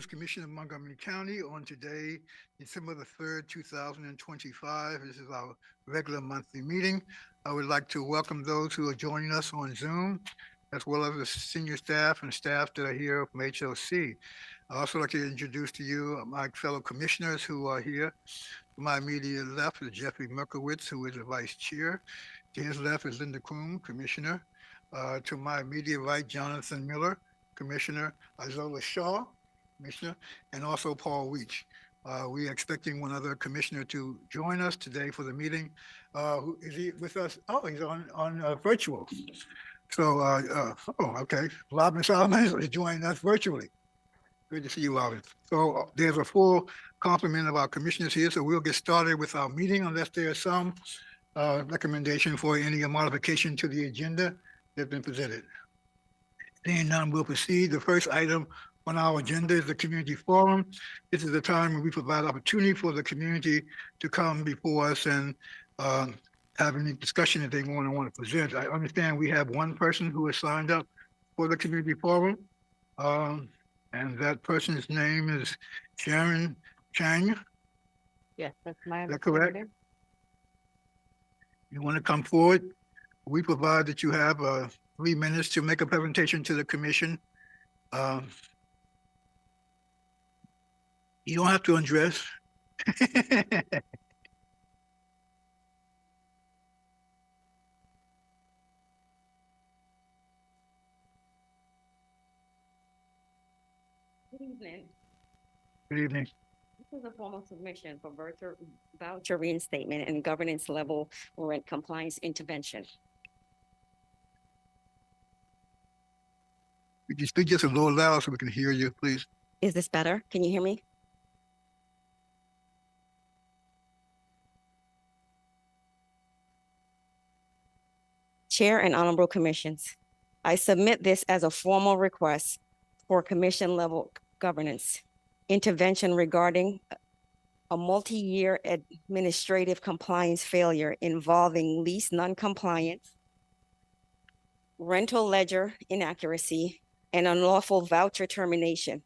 Commission of Montgomery County on today, December the 3rd, 2025. This is our regular monthly meeting. I would like to welcome those who are joining us on Zoom, as well as the senior staff and staff that are here from HOC. I'd also like to introduce to you my fellow commissioners who are here. To my immediate left is Jeffrey Merkowitz, who is the vice chair. To his left is Linda Kroom, commissioner. To my immediate right, Jonathan Miller, commissioner. Izola Shaw, commissioner, and also Paul Weech. We are expecting one other commissioner to join us today for the meeting. Who is he with us? Oh, he's on virtual. So, okay. Robin Solomon is joining us virtually. Good to see you, Robin. So there's a full complement of our commissioners here. So we'll get started with our meeting unless there's some recommendation for any modification to the agenda that's been presented. Seeing none, we'll proceed. The first item on our agenda is the community forum. This is the time when we provide opportunity for the community to come before us and have any discussion that they want to present. I understand we have one person who has signed up for the community forum, and that person's name is Sharon Chang. Yes, that's my. Is that correct? You want to come forward? We provide that you have 3 minutes to make a presentation to the commission. You don't have to undress. Good evening. Good evening. This is a formal submission for voucher reinstatement and governance level rent compliance intervention. Could you speak just a little louder so we can hear you, please? Is this better? Can you hear me? Chair and honorable commissions, I submit this as a formal request for commission level governance intervention regarding a multi-year administrative compliance failure involving lease non-compliance, rental ledger inaccuracy, and unlawful voucher termination.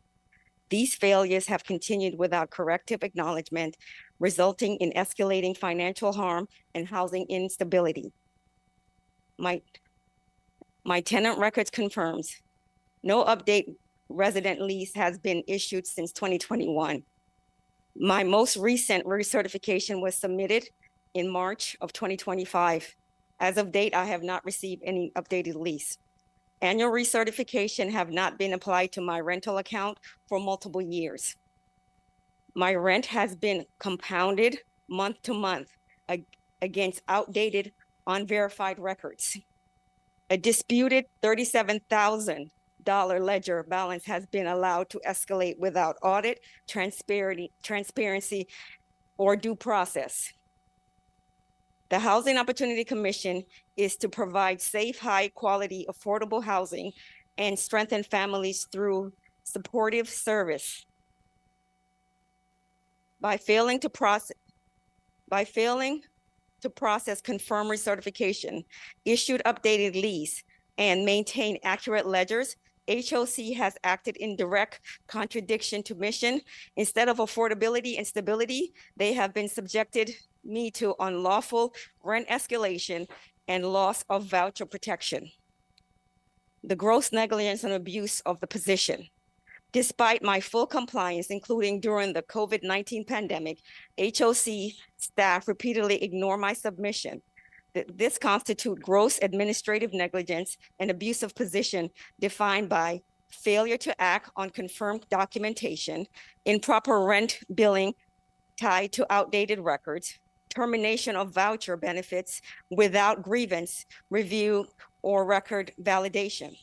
These failures have continued without corrective acknowledgement, resulting in escalating financial harm and housing instability. My tenant records confirms no update resident lease has been issued since 2021. My most recent recertification was submitted in March of 2025. As of date, I have not received any updated lease. Annual recertification have not been applied to my rental account for multiple years. My rent has been compounded month to month against outdated, unverified records. A disputed $37,000 ledger balance has been allowed to escalate without audit, transparency, or due process. The Housing Opportunity Commission is to provide safe, high quality, affordable housing and strengthen families through supportive service. By failing to process confirmed recertification, issued updated lease, and maintain accurate ledgers, HOC has acted in direct contradiction to mission. Instead of affordability and stability, they have been subjected me to unlawful rent escalation and loss of voucher protection. The gross negligence and abuse of the position. Despite my full compliance, including during the COVID-19 pandemic, HOC staff repeatedly ignore my submission. This constitutes gross administrative negligence and abuse of position defined by failure to act on confirmed documentation, improper rent billing tied to outdated records, termination of voucher benefits without grievance review or record validation.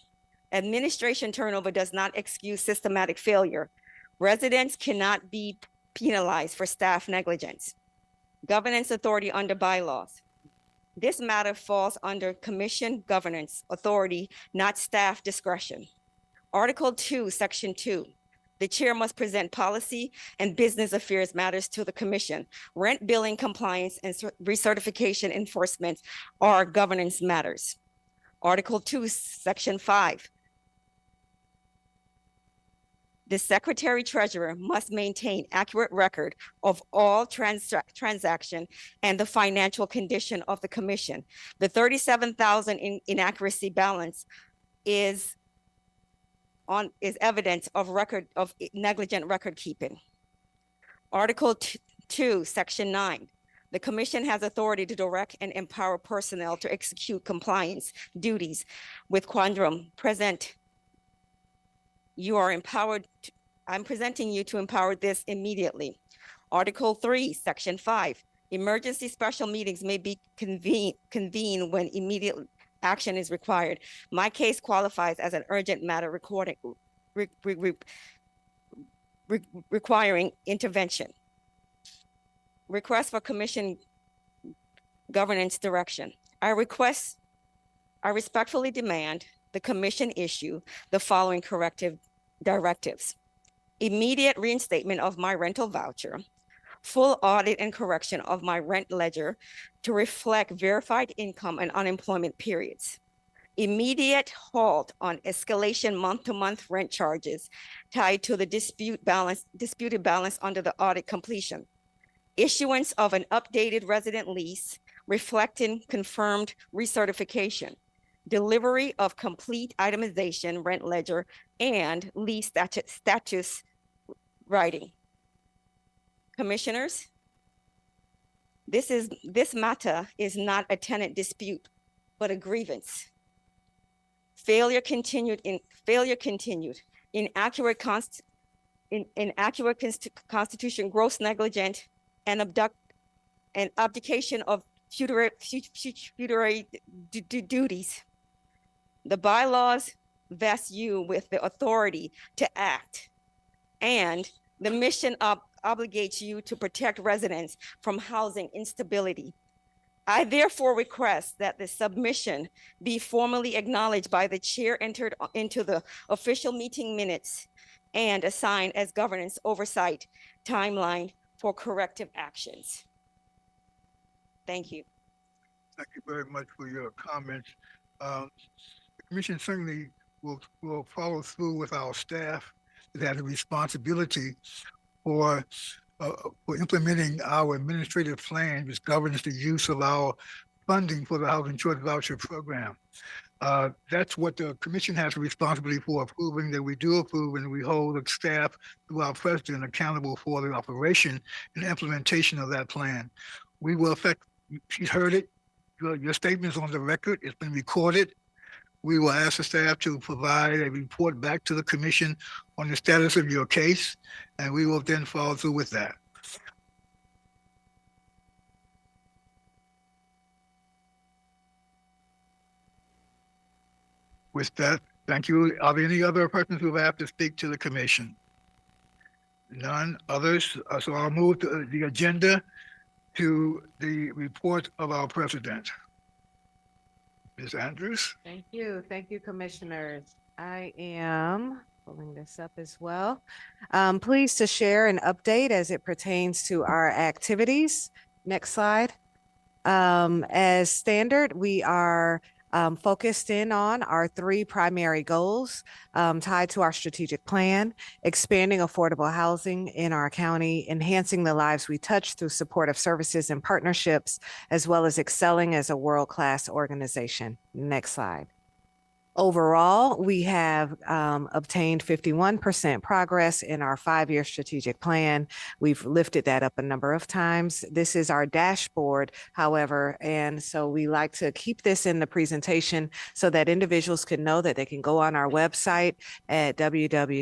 Administration turnover does not excuse systematic failure. Residents cannot be penalized for staff negligence. Governance authority under bylaws. This matter falls under commission governance authority, not staff discretion. Article 2, Section 2. The chair must present policy and business affairs matters to the commission. Rent billing compliance and recertification enforcement are governance matters. Article 2, Section 5. The Secretary Treasurer must maintain accurate record of all transaction and the financial condition of the commission. The 37,000 inaccuracy balance is evidence of negligent record keeping. Article 2, Section 9. The commission has authority to direct and empower personnel to execute compliance duties with quantum present. You are empowered. I'm presenting you to empower this immediately. Article 3, Section 5. Emergency special meetings may be convened when immediate action is required. My case qualifies as an urgent matter requiring intervention. Request for commission governance direction. I respectfully demand the commission issue the following corrective directives: immediate reinstatement of my rental voucher, full audit and correction of my rent ledger to reflect verified income and unemployment periods, immediate halt on escalation month-to-month rent charges tied to the disputed balance under the audit completion, issuance of an updated resident lease reflecting confirmed recertification, delivery of complete itemization rent ledger and lease status writing. Commissioners, this matter is not a tenant dispute, but a grievance. Failure continued, inaccurate constitution, gross negligent, and abdication of future duties. The bylaws vest you with the authority to act, and the mission obligates you to protect residents from housing instability. I therefore request that the submission be formally acknowledged by the chair, entered into the official meeting minutes, and assigned as governance oversight timeline for corrective actions. Thank you. Thank you very much for your comments. The commission certainly will follow through with our staff that has a responsibility for implementing our administrative plan, which governs the use of our funding for the Housing Choice Voucher Program. That's what the commission has a responsibility for approving, that we do approve, and we hold the staff through our president accountable for the operation and implementation of that plan. We will she's heard it. Your statement is on the record. It's been recorded. We will ask the staff to provide a report back to the commission on the status of your case, and we will then follow through with that. With that, thank you. Are there any other persons who have to speak to the commission? None others. So I'll move to the agenda to the report of our president. Ms. Andrews. Thank you. Thank you, commissioners. I am pulling this up as well. Pleased to share an update as it pertains to our activities. Next slide. As standard, we are focused in on our three primary goals tied to our strategic plan: expanding affordable housing in our county, enhancing the lives we touch through supportive services and partnerships, as well as excelling as a world-class organization. Next slide. Overall, we have obtained 51% progress in our 5-year strategic plan. We've lifted that up a number of times. This is our dashboard, however, and so we like to keep this in the presentation so that individuals can know that they can go on our website at www.hocmc.org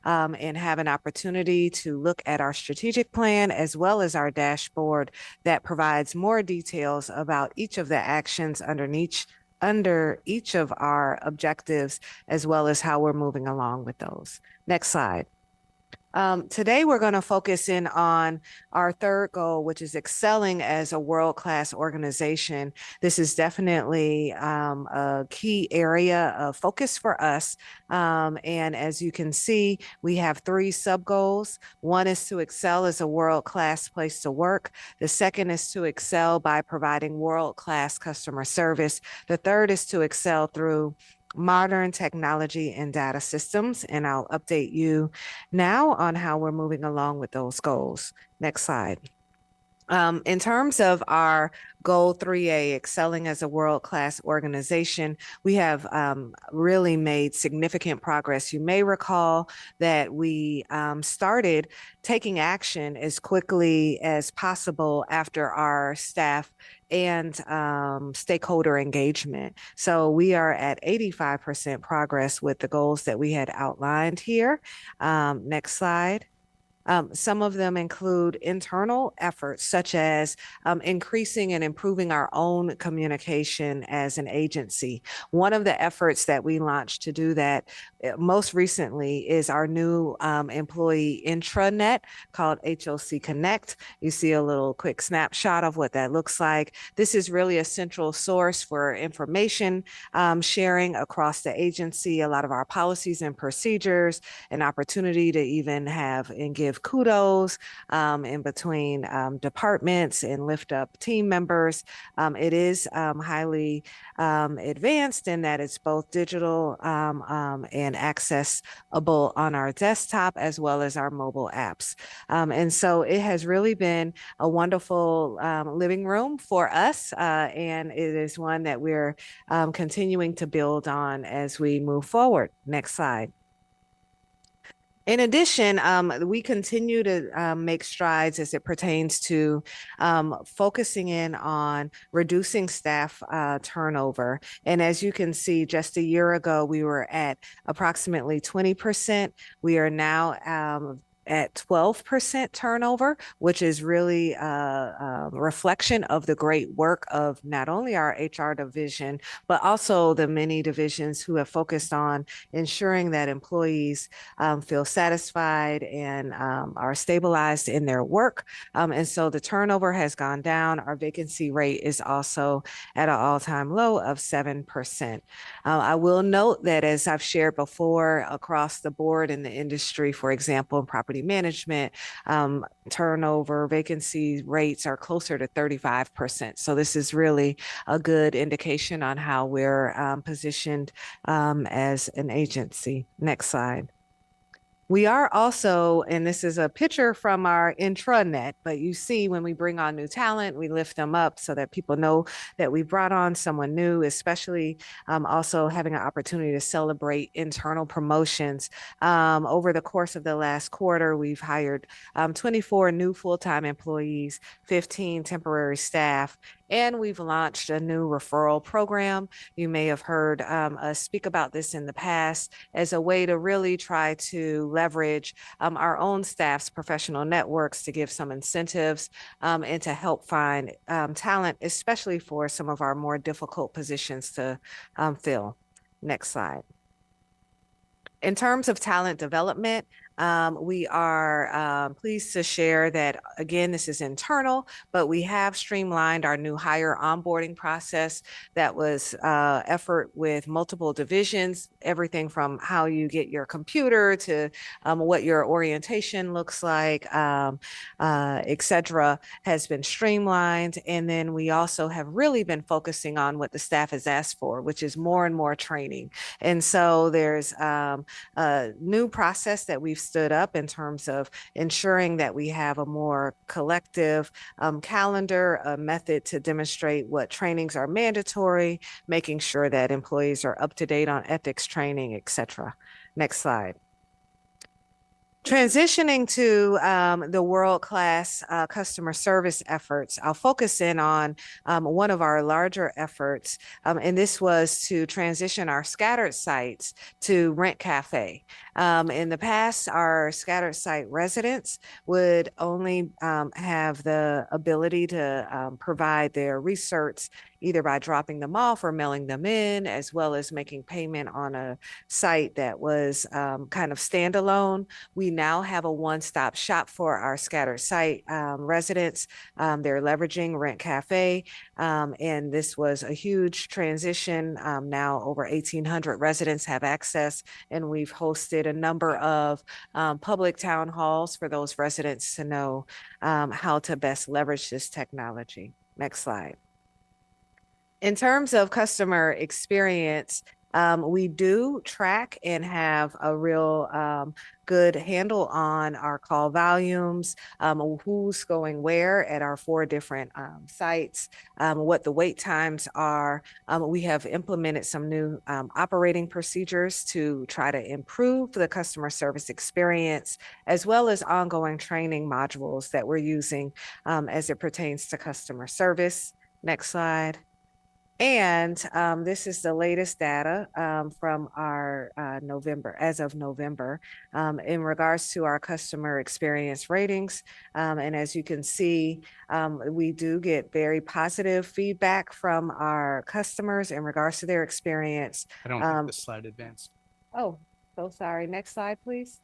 and have an opportunity to look at our strategic plan as well as our dashboard that provides more details about each of the actions under each of our objectives, as well as how we're moving along with those. Next slide. Today, we're going to focus in on our third goal, which is excelling as a world-class organization. This is definitely a key area of focus for us. And as you can see, we have 3 sub-goals. One is to excel as a world-class place to work. The second is to excel by providing world-class customer service. The third is to excel through modern technology and data systems. And I'll update you now on how we're moving along with those goals. Next slide. In terms of our goal 3A, excelling as a world-class organization, we have really made significant progress. You may recall that we started taking action as quickly as possible after our staff and stakeholder engagement. So we are at 85% progress with the goals that we had outlined here. Next slide. Some of them include internal efforts, such as increasing and improving our own communication as an agency. One of the efforts that we launched to do that most recently is our new employee intranet called HOC Connect. You see a little quick snapshot of what that looks like. This is really a central source for information sharing across the agency, a lot of our policies and procedures, an opportunity to even have and give kudos in between departments and lift up team members. It is highly advanced in that it's both digital and accessible on our desktop as well as our mobile apps. And so it has really been a wonderful living room for us, and it is one that we're continuing to build on as we move forward. Next slide. In addition, we continue to make strides as it pertains to focusing in on reducing staff turnover. And as you can see, just a year ago, we were at approximately 20%. We are now at 12% turnover, which is really a reflection of the great work of not only our HR division, but also the many divisions who have focused on ensuring that employees feel satisfied and are stabilized in their work. And so the turnover has gone down. Our vacancy rate is also at an all-time low of 7%. I will note that, as I've shared before, across the board in the industry, for example, in property management, turnover, vacancy rates are closer to 35%. So this is really a good indication on how we're positioned as an agency. Next slide. We are also, and this is a picture from our intranet, but you see when we bring on new talent, we lift them up so that people know that we brought on someone new, especially also having an opportunity to celebrate internal promotions. Over the course of the last quarter, we've hired 24 new full-time employees, 15 temporary staff, and we've launched a new referral program. You may have heard us speak about this in the past as a way to really try to leverage our own staff's professional networks to give some incentives and to help find talent, especially for some of our more difficult positions to fill. Next slide. In terms of talent development, we are pleased to share that, again, this is internal, but we have streamlined our new hire onboarding process. That was effort with multiple divisions, everything from how you get your computer to what your orientation looks like, et cetera, has been streamlined. And then we also have really been focusing on what the staff has asked for, which is more and more training. And so there's a new process that we've stood up in terms of ensuring that we have a more collective calendar, a method to demonstrate what trainings are mandatory, making sure that employees are up to date on ethics training, et cetera. Next slide. Transitioning to the world-class customer service efforts, I'll focus in on one of our larger efforts, and this was to transition our scattered sites to Rent Cafe. In the past, our scattered site residents would only have the ability to provide their research either by dropping them off or mailing them in, as well as making payment on a site that was kind of standalone. We now have a one-stop shop for our scattered site residents. They're leveraging Rent Cafe, and this was a huge transition. Now over 1,800 residents have access, and we've hosted a number of public town halls for those residents to know how to best leverage this technology. Next slide. In terms of customer experience, We do track and have a real good handle on our call volumes, who's going where at our 4 different sites, what the wait times are. We have implemented some new operating procedures to try to improve the customer service experience, as well as ongoing training modules that we're using as it pertains to customer service. Next slide. And this is the latest data from our November, as of November, in regards to our customer experience ratings. And as you can see, we do get very positive feedback from our customers in regards to their experience. I don't think the slide advanced. Oh, so sorry. Next slide, please.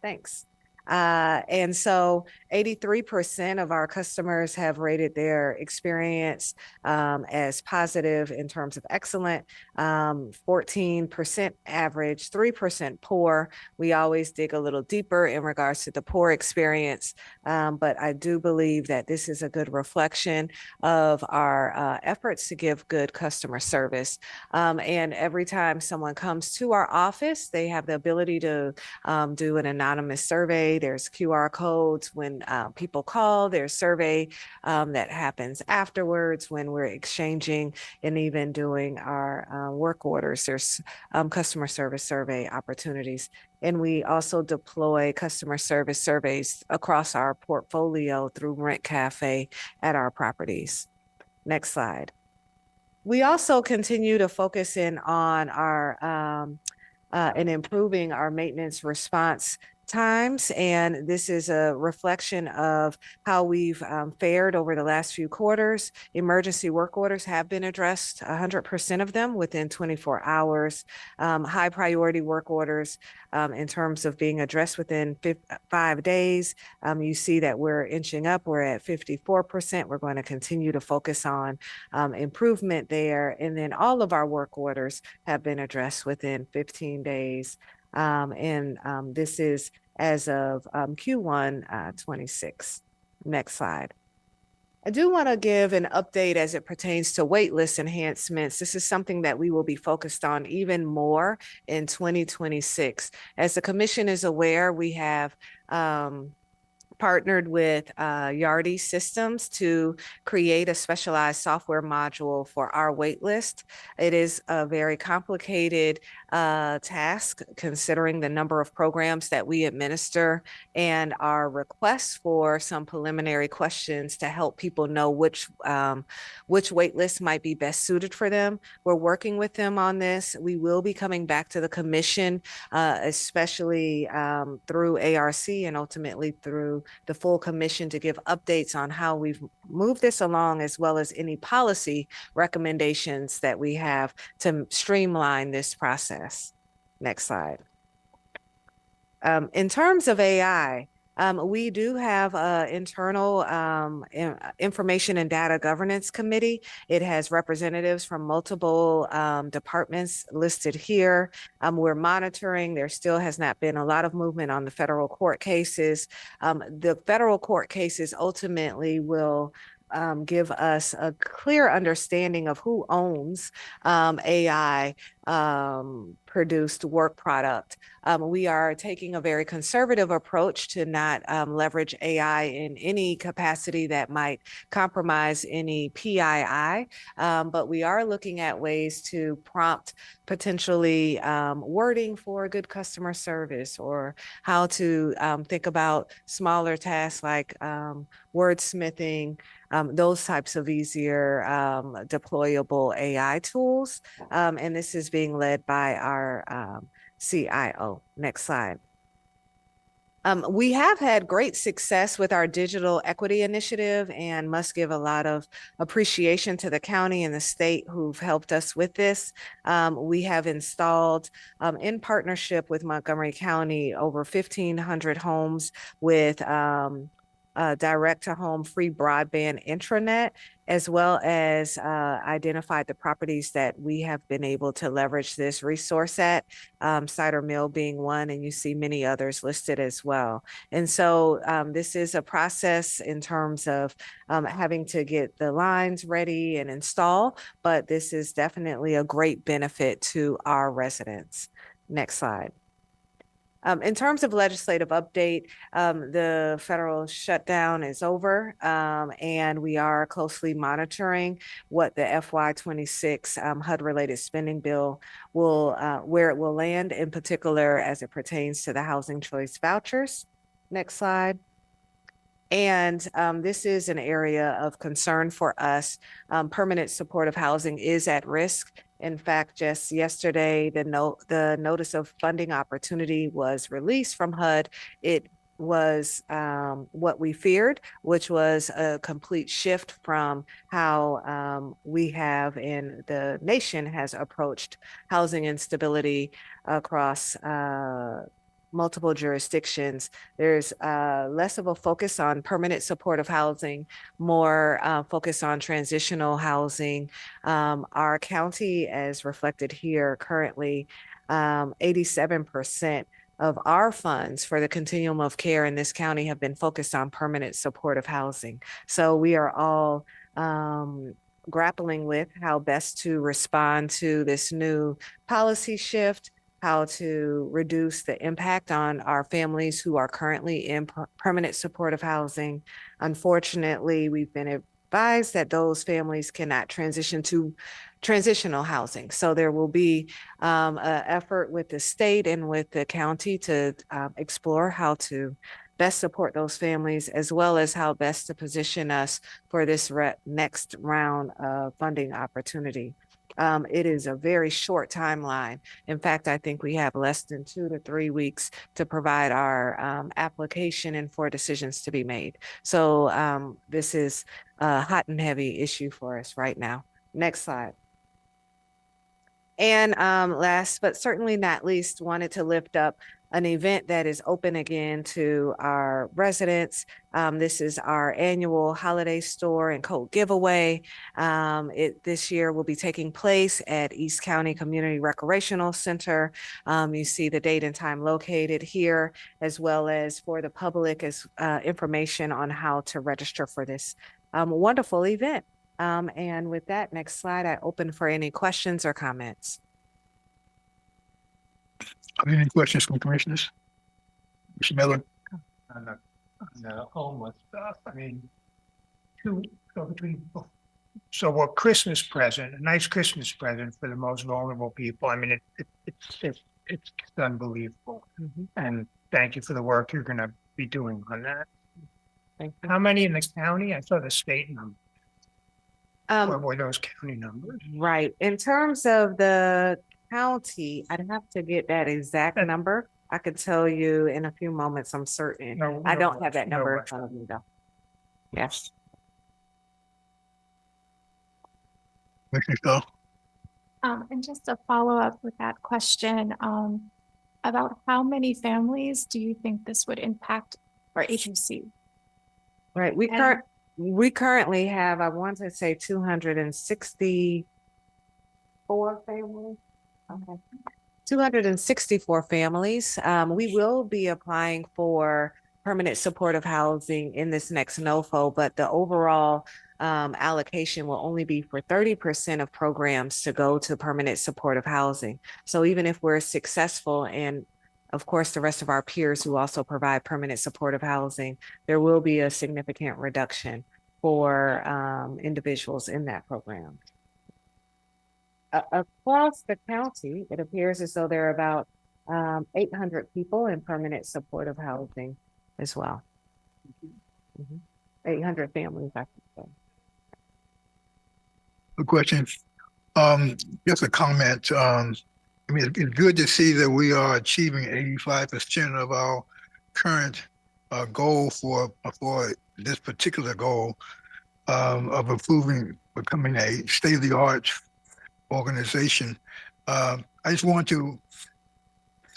Thanks. And so 83% of our customers have rated their experience as positive in terms of excellent, 14% average, 3% poor. We always dig a little deeper in regards to the poor experience, but I do believe that this is a good reflection of our efforts to give good customer service. And every time someone comes to our office, they have the ability to do an anonymous survey. There's QR codes when people call. There's survey that happens afterwards when we're exchanging and even doing our work orders. There's customer service survey opportunities. And we also deploy customer service surveys across our portfolio through Rent Cafe at our properties. Next slide. We also continue to focus in on our and improving our maintenance response times. And this is a reflection of how we've fared over the last few quarters. Emergency work orders have been addressed, 100% of them within 24 hours. High priority work orders in terms of being addressed within 5 days. You see that we're inching up. We're at 54%. We're going to continue to focus on improvement there. And then all of our work orders have been addressed within 15 days. This is as of Q1 26. Next slide. I do want to give an update as it pertains to waitlist enhancements. This is something that we will be focused on even more in 2026. As the commission is aware, we have partnered with Yardi Systems to create a specialized software module for our waitlist. It is a very complicated task considering the number of programs that we administer and our requests for some preliminary questions to help people know which waitlist might be best suited for them. We're working with them on this. We will be coming back to the commission, especially through ARC and ultimately through the full commission to give updates on how we've moved this along, as well as any policy recommendations that we have to streamline this process. Next slide. In terms of AI, we do have an internal information and data governance committee. It has representatives from multiple departments listed here. We're monitoring. There still has not been a lot of movement on the federal court cases. The federal court cases ultimately will give us a clear understanding of who owns AI produced work product. We are taking a very conservative approach to not leverage AI in any capacity that might compromise any PII, but we are looking at ways to prompt potentially wording for good customer service, or how to think about smaller tasks like wordsmithing, those types of easier deployable AI tools. And this is being led by our CIO. Next slide. We have had great success with our digital equity initiative and must give a lot of appreciation to the county and the state who've helped us with this. We have installed, in partnership with Montgomery County, over 1,500 homes with direct-to-home free broadband intranet, as well as identified the properties that we have been able to leverage this resource at, Cider Mill being one, and you see many others listed as well. And so this is a process in terms of having to get the lines ready and install, but this is definitely a great benefit to our residents. Next slide. In terms of legislative update, the federal shutdown is over, and we are closely monitoring what the FY26 HUD-related spending bill will, where it will land, in particular as it pertains to the housing choice vouchers. Next slide. And this is an area of concern for us. Permanent supportive housing is at risk. In fact, just yesterday, the notice of funding opportunity was released from HUD. It was what we feared, which was a complete shift from how we have and the nation has approached housing instability across multiple jurisdictions. There's less of a focus on permanent supportive housing, more focus on transitional housing. Our county, as reflected here currently, 87% of our funds for the continuum of care in this county have been focused on permanent supportive housing. So we are all grappling with how best to respond to this new policy shift, how to reduce the impact on our families who are currently in permanent supportive housing. Unfortunately, we've been advised that those families cannot transition to transitional housing. So there will be an effort with the state and with the county to explore how to best support those families, as well as how best to position us for this next round of funding opportunity. It is a very short timeline. In fact, I think we have less than 2 to 3 weeks to provide our application and for decisions to be made. So this is a hot and heavy issue for us right now. Next slide. And last but certainly not least, wanted to lift up an event that is open again to our residents. This is our annual holiday store and coat giveaway. This year will be taking place at East County Community Recreational Center. You see the date and time located here, as well as for the public as information on how to register for this wonderful event. And with that, next slide, I open for any questions or comments. Are there any questions from commissioners? Mr. Miller? On the homeless stuff, I mean, so what Christmas present, a nice Christmas present for the most vulnerable people. I mean, it's unbelievable. Mm-hmm. And thank you for the work you're gonna be doing on that. Thank you. How many in the county? I saw the state number. What were those county numbers? Right. In terms of the county, I'd have to get that exact number. I could tell you in a few moments, I'm certain. No, I no don't rush, have that no number in rush. front of me though. Yes. Commissioner Shaw? And just a follow-up with that question, about how many families do you think this would impact for HOC? Right. We currently have, I want to say 264 families. Okay. 264 families. We will be applying for permanent supportive housing in this next NOFO, but the overall allocation will only be for 30% of programs to go to permanent supportive housing. So even if we're successful, and of course the rest of our peers who also provide permanent supportive housing, there will be a significant reduction for individuals in that program. Across the county, it appears as though there are about 800 people in permanent supportive housing as well. 800 families, I should say. A question. Just a comment. I mean, it's good to see that we are achieving 85% of our current goal for this particular goal of becoming a state-of-the-art organization. I just want to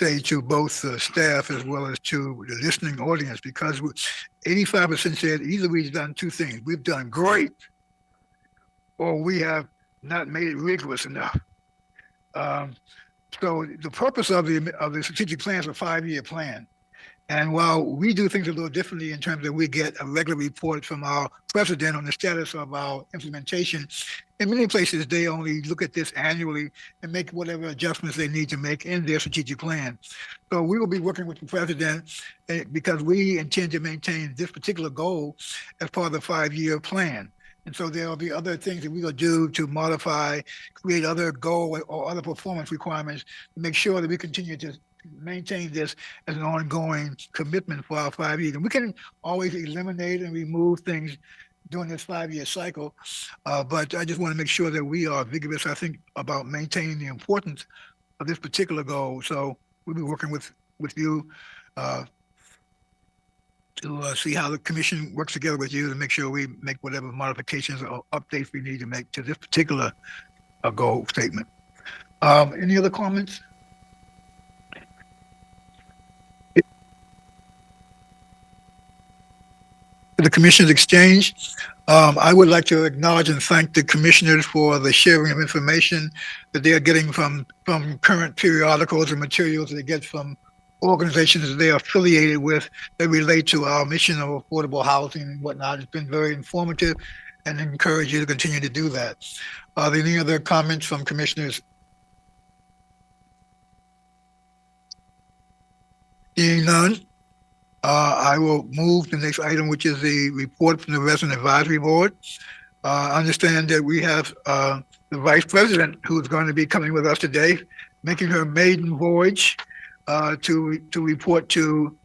say to both the staff as well as to the listening audience, because 85% said either we've done two things. We've done great, or we have not made it rigorous enough. So the purpose of the strategic plan is a 5-year plan. And while we do things a little differently in terms of we get a regular report from our president on the status of our implementation, in many places they only look at this annually and make whatever adjustments they need to make in their strategic plan. So we will be working with the president because we intend to maintain this particular goal as part of the 5-year plan. And so there will be other things that we will do to modify, create other goal or other performance requirements to make sure that we continue to maintain this as an ongoing commitment for our 5 years. And we can always eliminate and remove things during this 5-year cycle. But I just want to make sure that we are vigorous, I think, about maintaining the importance of this particular goal. So we'll be working with you to see how the commission works together with you to make sure we make whatever modifications or updates we need to make to this particular goal statement. Any other comments? The commissioners exchange. I would like to acknowledge and thank the commissioners for the sharing of information that they are getting from current periodicals and materials they get from organizations that they are affiliated with that relate to our mission of affordable housing and whatnot. It's been very informative and encourage you to continue to do that. Are there any other comments from commissioners? Seeing none, I will move to the next item, which is the report from the Resident Advisory Board. I understand that we have the Vice President who's going to be coming with us today, making her maiden voyage to report to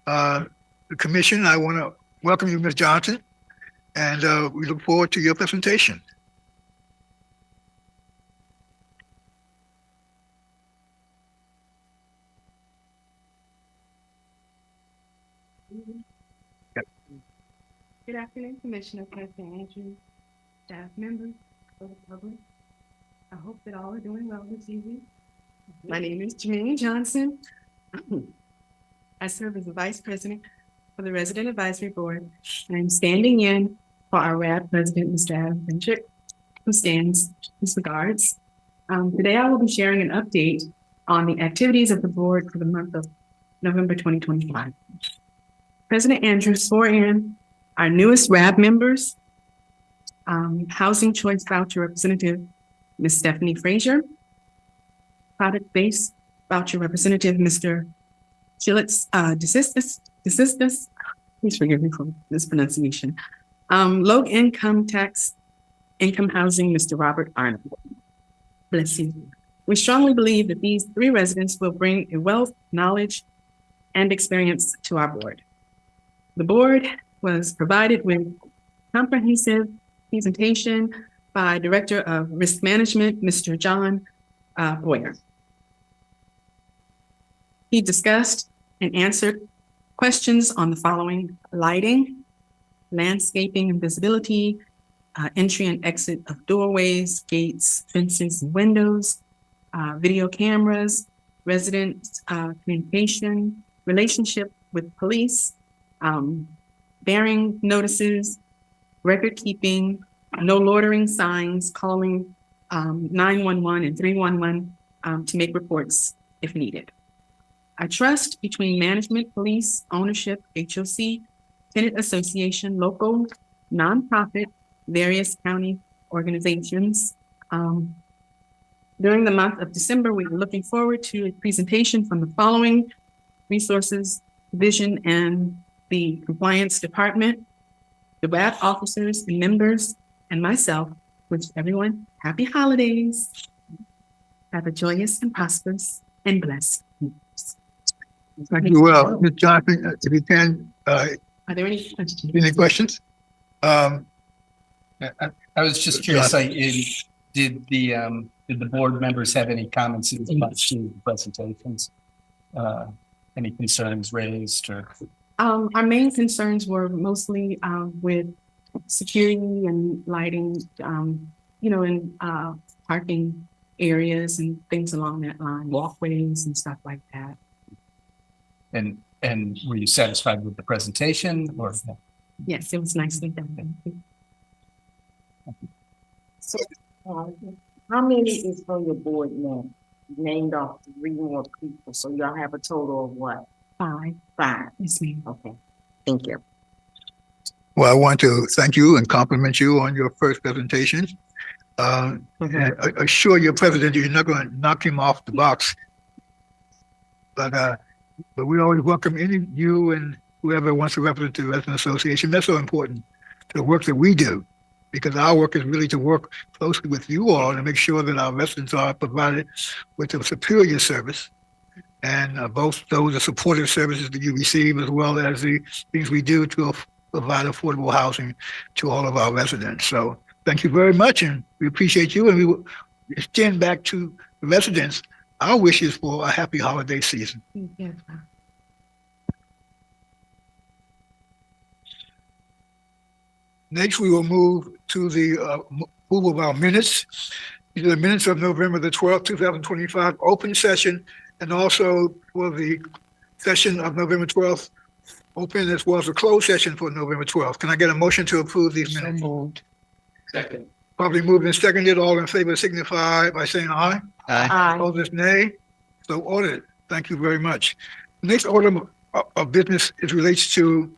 the commission. I want to welcome you, Ms. Johnson, and we look forward to your presentation. Good afternoon, Commissioner President Andrew, staff members, the public. I hope that all are doing well this evening. My name is Janine Johnson. I serve as the Vice President for the Resident Advisory Board, and I'm standing in for our RAB President, Mr. Adam Finchik, who stands his regards. Today, I will be sharing an update on the activities of the board for the month of November 2025. President Andrew swore in our newest RAB members, Housing Choice Voucher Representative, Ms. Stephanie Frazier, Product-Based Voucher Representative, Mr. Chilitz DeSistis, please forgive me for this pronunciation. Low income tax, income housing, Mr. Robert Arnold. Bless you. We strongly believe that these 3 residents will bring a wealth of knowledge and experience to our board. The board was provided with comprehensive presentation by Director of Risk Management, Mr. John Boyer. He discussed and answered questions on the following: lighting, landscaping and visibility, entry and exit of doorways, gates, fences, and windows, video cameras, resident communication, relationship with police, bearing notices, record keeping, no loitering signs, calling 911 and 311 to make reports if needed. I trust between management, police, ownership, HOC, tenant association, local, nonprofit, various county organizations. During the month of December, we are looking forward to a presentation from the following resources division and the compliance department, the WAP officers and members, and myself. Wish everyone happy holidays. Have a joyous and prosperous and blessed New Year's. Thank you. Well, Ms. Johnson, if you can, Are there any questions? any questions? I was just curious, did the board members have any comments in response to the presentations? Any concerns raised or? Our main concerns were mostly with security and lighting, in parking areas and things along that line, walkways and stuff like that. And were you satisfied with the presentation or? Yes, it was nicely done. So, how many is on your board now? You named off 3 more people, so y'all have a total of what? 5. 5. Yes, ma'am. Okay, thank you. Well, I want to thank you and compliment you on your first presentation. And assure your president you're not going to knock him off the box. But we always welcome you and whoever wants to represent the resident association. That's so important to the work that we do, because our work is really to work closely with you all to make sure that our residents are provided with a superior service. And both those are supportive services that you receive, as well as the things we do to provide affordable housing to all of our residents. So thank you very much, and we appreciate you. And we will extend back to the residents our wishes for a happy holiday season. Yes, Next, we will move to the approval of our minutes. These are the minutes of November the 12th, 2025, open session, and also for the session of November 12th, open, as well as a closed session for November 12th. Can I get a motion to approve these minutes? moved. Second. Probably moved and seconded. All in favor signify by saying aye. Aye. Opposed, nay. So ordered. Thank you very much. Next order of business relates to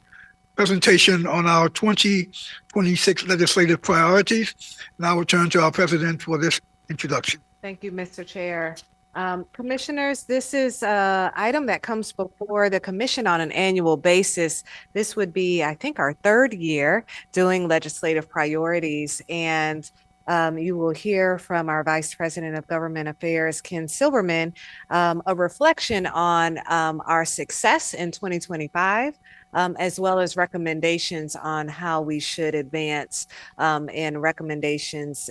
presentation on our 2026 legislative priorities. Now we'll turn to our president for this introduction. Thank you, Mr. Chair. Commissioners, this is an item that comes before the commission on an annual basis. This would be, I think, our 3rd year doing legislative priorities. And you will hear from our Vice President of Government Affairs, Ken Silverman, a reflection on our success in 2025, as well as recommendations on how we should advance, and recommendations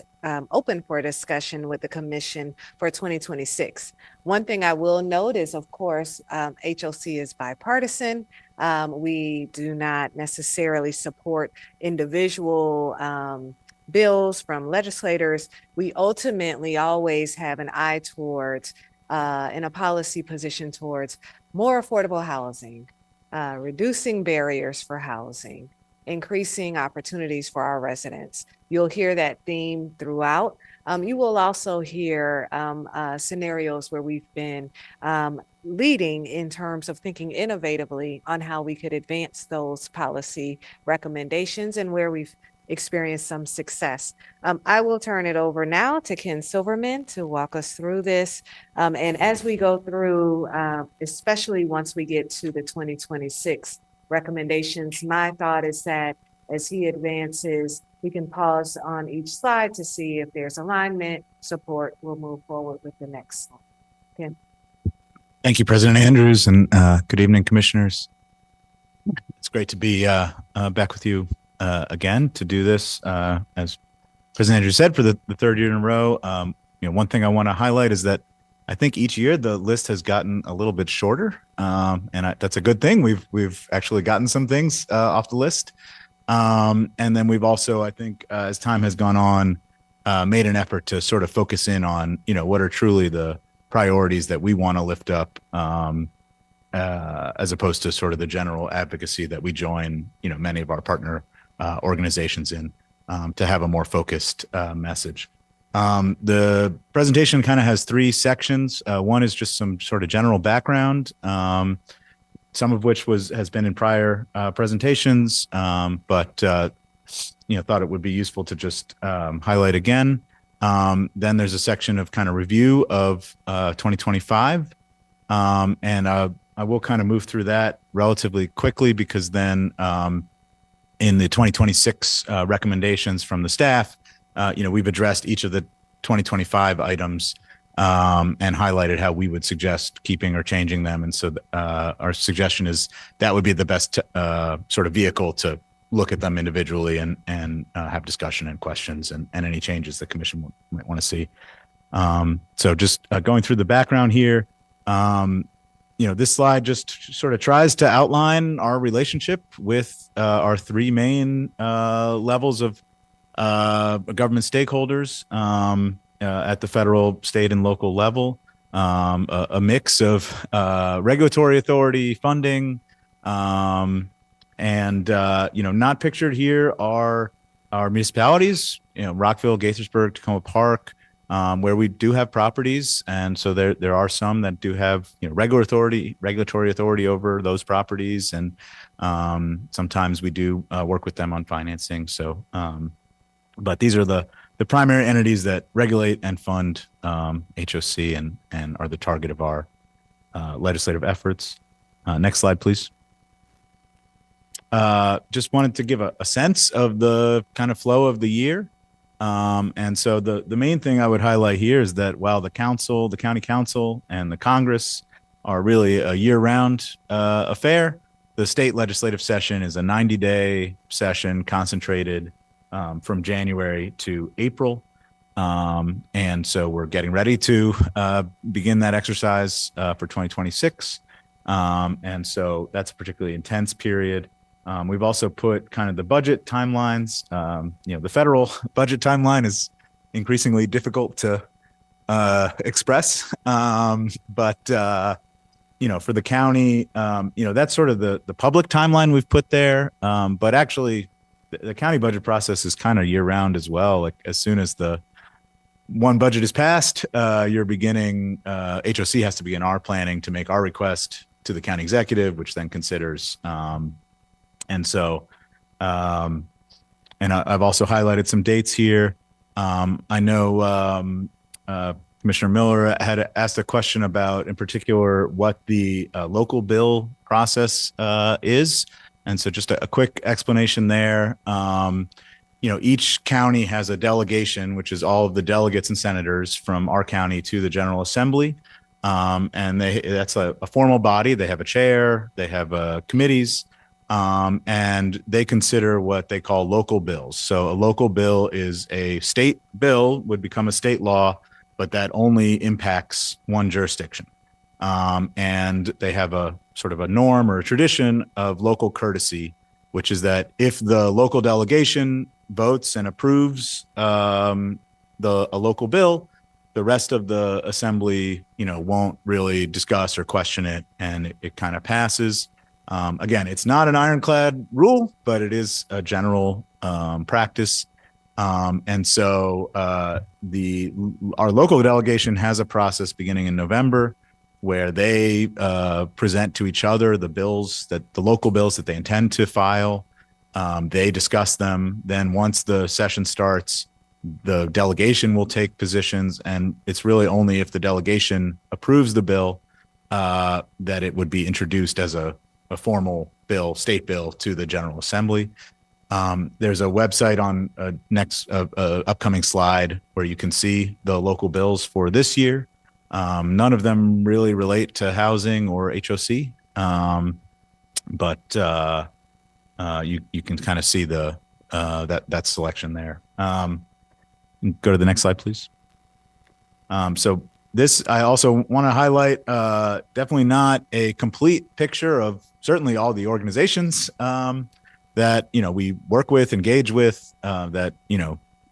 open for discussion with the commission for 2026. One thing I will note is, of course, HOC is bipartisan. We do not necessarily support individual bills from legislators. We ultimately always have an eye towards, in a policy position towards more affordable housing, reducing barriers for housing, increasing opportunities for our residents. You'll hear that theme throughout. You will also hear scenarios where we've been leading in terms of thinking innovatively on how we could advance those policy recommendations and where we've experienced some success. I will turn it over now to Ken Silverman to walk us through this. And as we go through, especially once we get to the 2026 recommendations, my thought is that as he advances, we can pause on each slide to see if there's alignment, support. We'll move forward with the next slide. Ken. Thank you, President Andrews, and good evening, commissioners. It's great to be back with you again to do this. As President Andrews said, for the 3rd year in a row. One thing I want to highlight is that I think each year the list has gotten a little bit shorter, and that's a good thing. We've actually gotten some things off the list, and then we've also, I think, as time has gone on, made an effort to sort of focus in on what are truly the priorities that we want to lift up, as opposed to sort of the general advocacy that we join many of our partner organizations in, to have a more focused message. The presentation kind of has 3 sections. One is just some sort of general background, some of which has been in prior presentations, but thought it would be useful to just highlight again. Then there's a section of kind of review of 2025, and I will kind of move through that relatively quickly, because then in the 2026 recommendations from the staff, we've addressed each of the 2025 items and highlighted how we would suggest keeping or changing them. And so our suggestion is that would be the best sort of vehicle to look at them individually and have discussion and questions and any changes the commission might want to see. So just going through the background here, this slide just sort of tries to outline our relationship with our 3 main levels of government stakeholders. at the federal, state, and local level. A mix of regulatory authority, funding, and not pictured here are our municipalities. Rockville, Gaithersburg, Tacoma Park, where we do have properties, and so there are some that do have regulatory authority over those properties, and sometimes we do work with them on financing. So, but these are the primary entities that regulate and fund HOC and are the target of our legislative efforts. Next slide, please. Just wanted to give a sense of the kind of flow of the year. And so the main thing I would highlight here is that while the county council and the Congress are really a year-round affair, the state legislative session is a 90-day session concentrated from January to April. And so we're getting ready to begin that exercise for 2026. And so that's a particularly intense period. We've also put kind of the budget timelines. The federal budget timeline is increasingly difficult to express. But for the county, that's sort of the public timeline we've put there. But actually, the county budget process is kind of year round as well. Like as soon as the one budget is passed, you're beginning, HOC has to begin our planning to make our request to the county executive, which then considers. And so, and I've also highlighted some dates here. I know Commissioner Miller had asked a question about, in particular, what the local bill process is. And so just a quick explanation there. Each county has a delegation, which is all of the delegates and senators from our county to the General Assembly. And that's a formal body. They have a chair, they have committees, and they consider what they call local bills. So a local bill is a state bill, would become a state law, but that only impacts one jurisdiction. And they have a sort of a norm or a tradition of local courtesy, which is that if the local delegation votes and approves a local bill, the rest of the assembly, won't really discuss or question it, and it kind of passes. Again, it's not an ironclad rule, but it is a general practice. And so our local delegation has a process beginning in November where they present to each other the local bills that they intend to file. They discuss them. Then once the session starts, the delegation will take positions, and it's really only if the delegation approves the bill that it would be introduced as a formal bill, state bill, to the General Assembly. There's a website on next upcoming slide where you can see the local bills for this year. None of them really relate to housing or HOC, but you can kind of see that selection there. Go to the next slide, please. So this, I also want to highlight, definitely not a complete picture of certainly all the organizations that we work with, engage with, that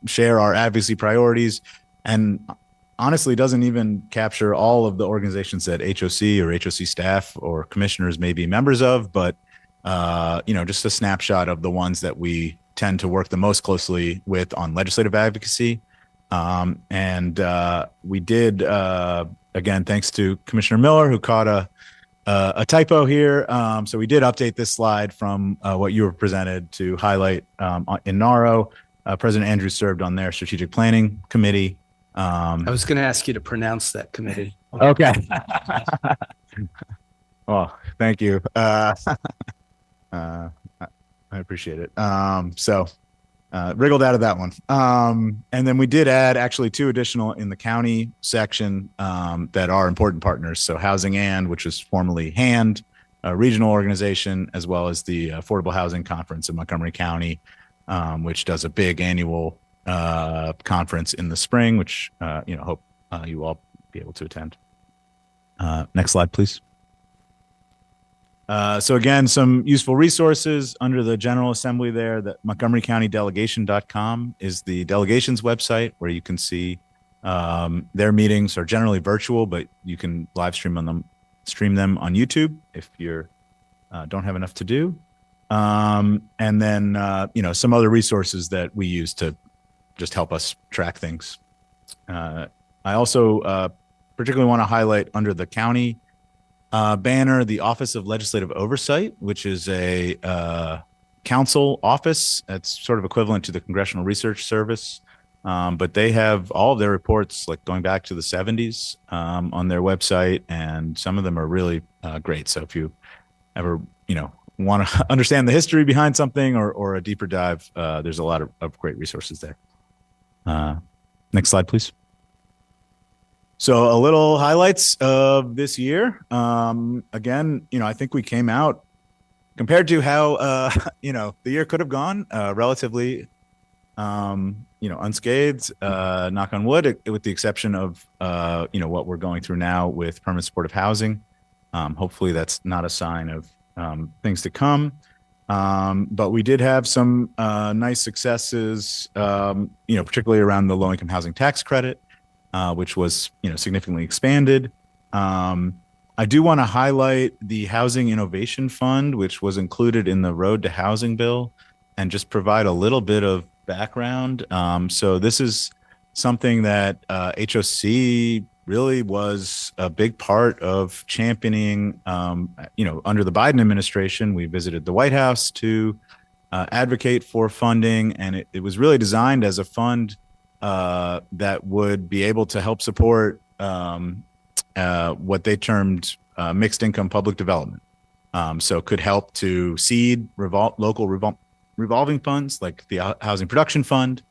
share our advocacy priorities, and honestly doesn't even capture all of the organizations that HOC or HOC staff or commissioners may be members of, but just a snapshot of the ones that we tend to work the most closely with on legislative advocacy. And we did, again, thanks to Commissioner Miller, who caught a typo here. So we did update this slide from what you were presented to highlight in NARO. President Andrews served on their strategic planning committee. I was going to ask you to pronounce that committee. Okay. Well, thank you. I appreciate it. So wriggled out of that one. And then we did add actually 2 additional in the county section that are important partners. So Housing And, which was formerly HAND, a regional organization, as well as the Affordable Housing Conference in Montgomery County, which does a big annual conference in the spring, which hope you all be able to attend. Next slide, please. So again, some useful resources under the General Assembly there. That MontgomeryCountyDelegation.com is the delegation's website, where you can see Their meetings are generally virtual, but you can stream them on YouTube if you're don't have enough to do. And then, some other resources that we use to just help us track things. I also particularly want to highlight under the county banner, the Office of Legislative Oversight, which is a council office. That's sort of equivalent to the Congressional Research Service. But they have all of their reports, like going back to the 70s, on their website, and some of them are really great. So if you ever, want to understand the history behind something or a deeper dive, there's a lot of great resources there. Next slide, please. So a little highlights of this year. Again, I think we came out compared to how, the year could have gone relatively, unscathed, knock on wood, with the exception of, what we're going through now with permanent supportive housing. Hopefully that's not a sign of things to come. But we did have some nice successes, particularly around the low-income housing tax credit, which was, significantly expanded. I do want to highlight the Housing Innovation Fund, which was included in the Road to Housing bill, and just provide a little bit of background. So this is something that HOC really was a big part of championing. Under the Biden administration, we visited the White House to advocate for funding, and it was really designed as a fund that would be able to help support what they termed mixed income public development. So it could help to seed local revolving funds like the Housing Production Fund.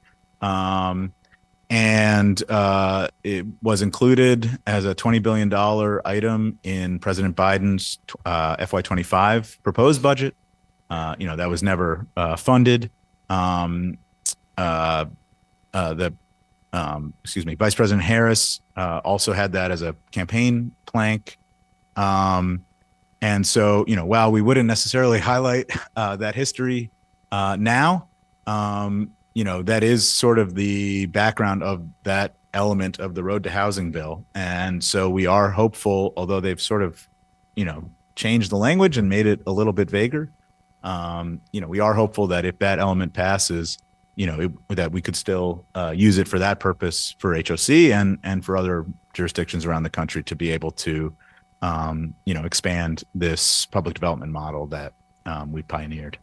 And it was included as a $20 billion item in President Biden's FY25 proposed budget. That was never funded. Vice President Harris also had that as a campaign plank. And so, while we wouldn't necessarily highlight that history now, that is sort of the background of that element of the Road to Housing bill. And so we are hopeful, although they've sort of, changed the language and made it a little bit vaguer. We are hopeful that if that element passes, that we could still use it for that purpose for HOC and for other jurisdictions around the country to be able to, expand this public development model that we pioneered.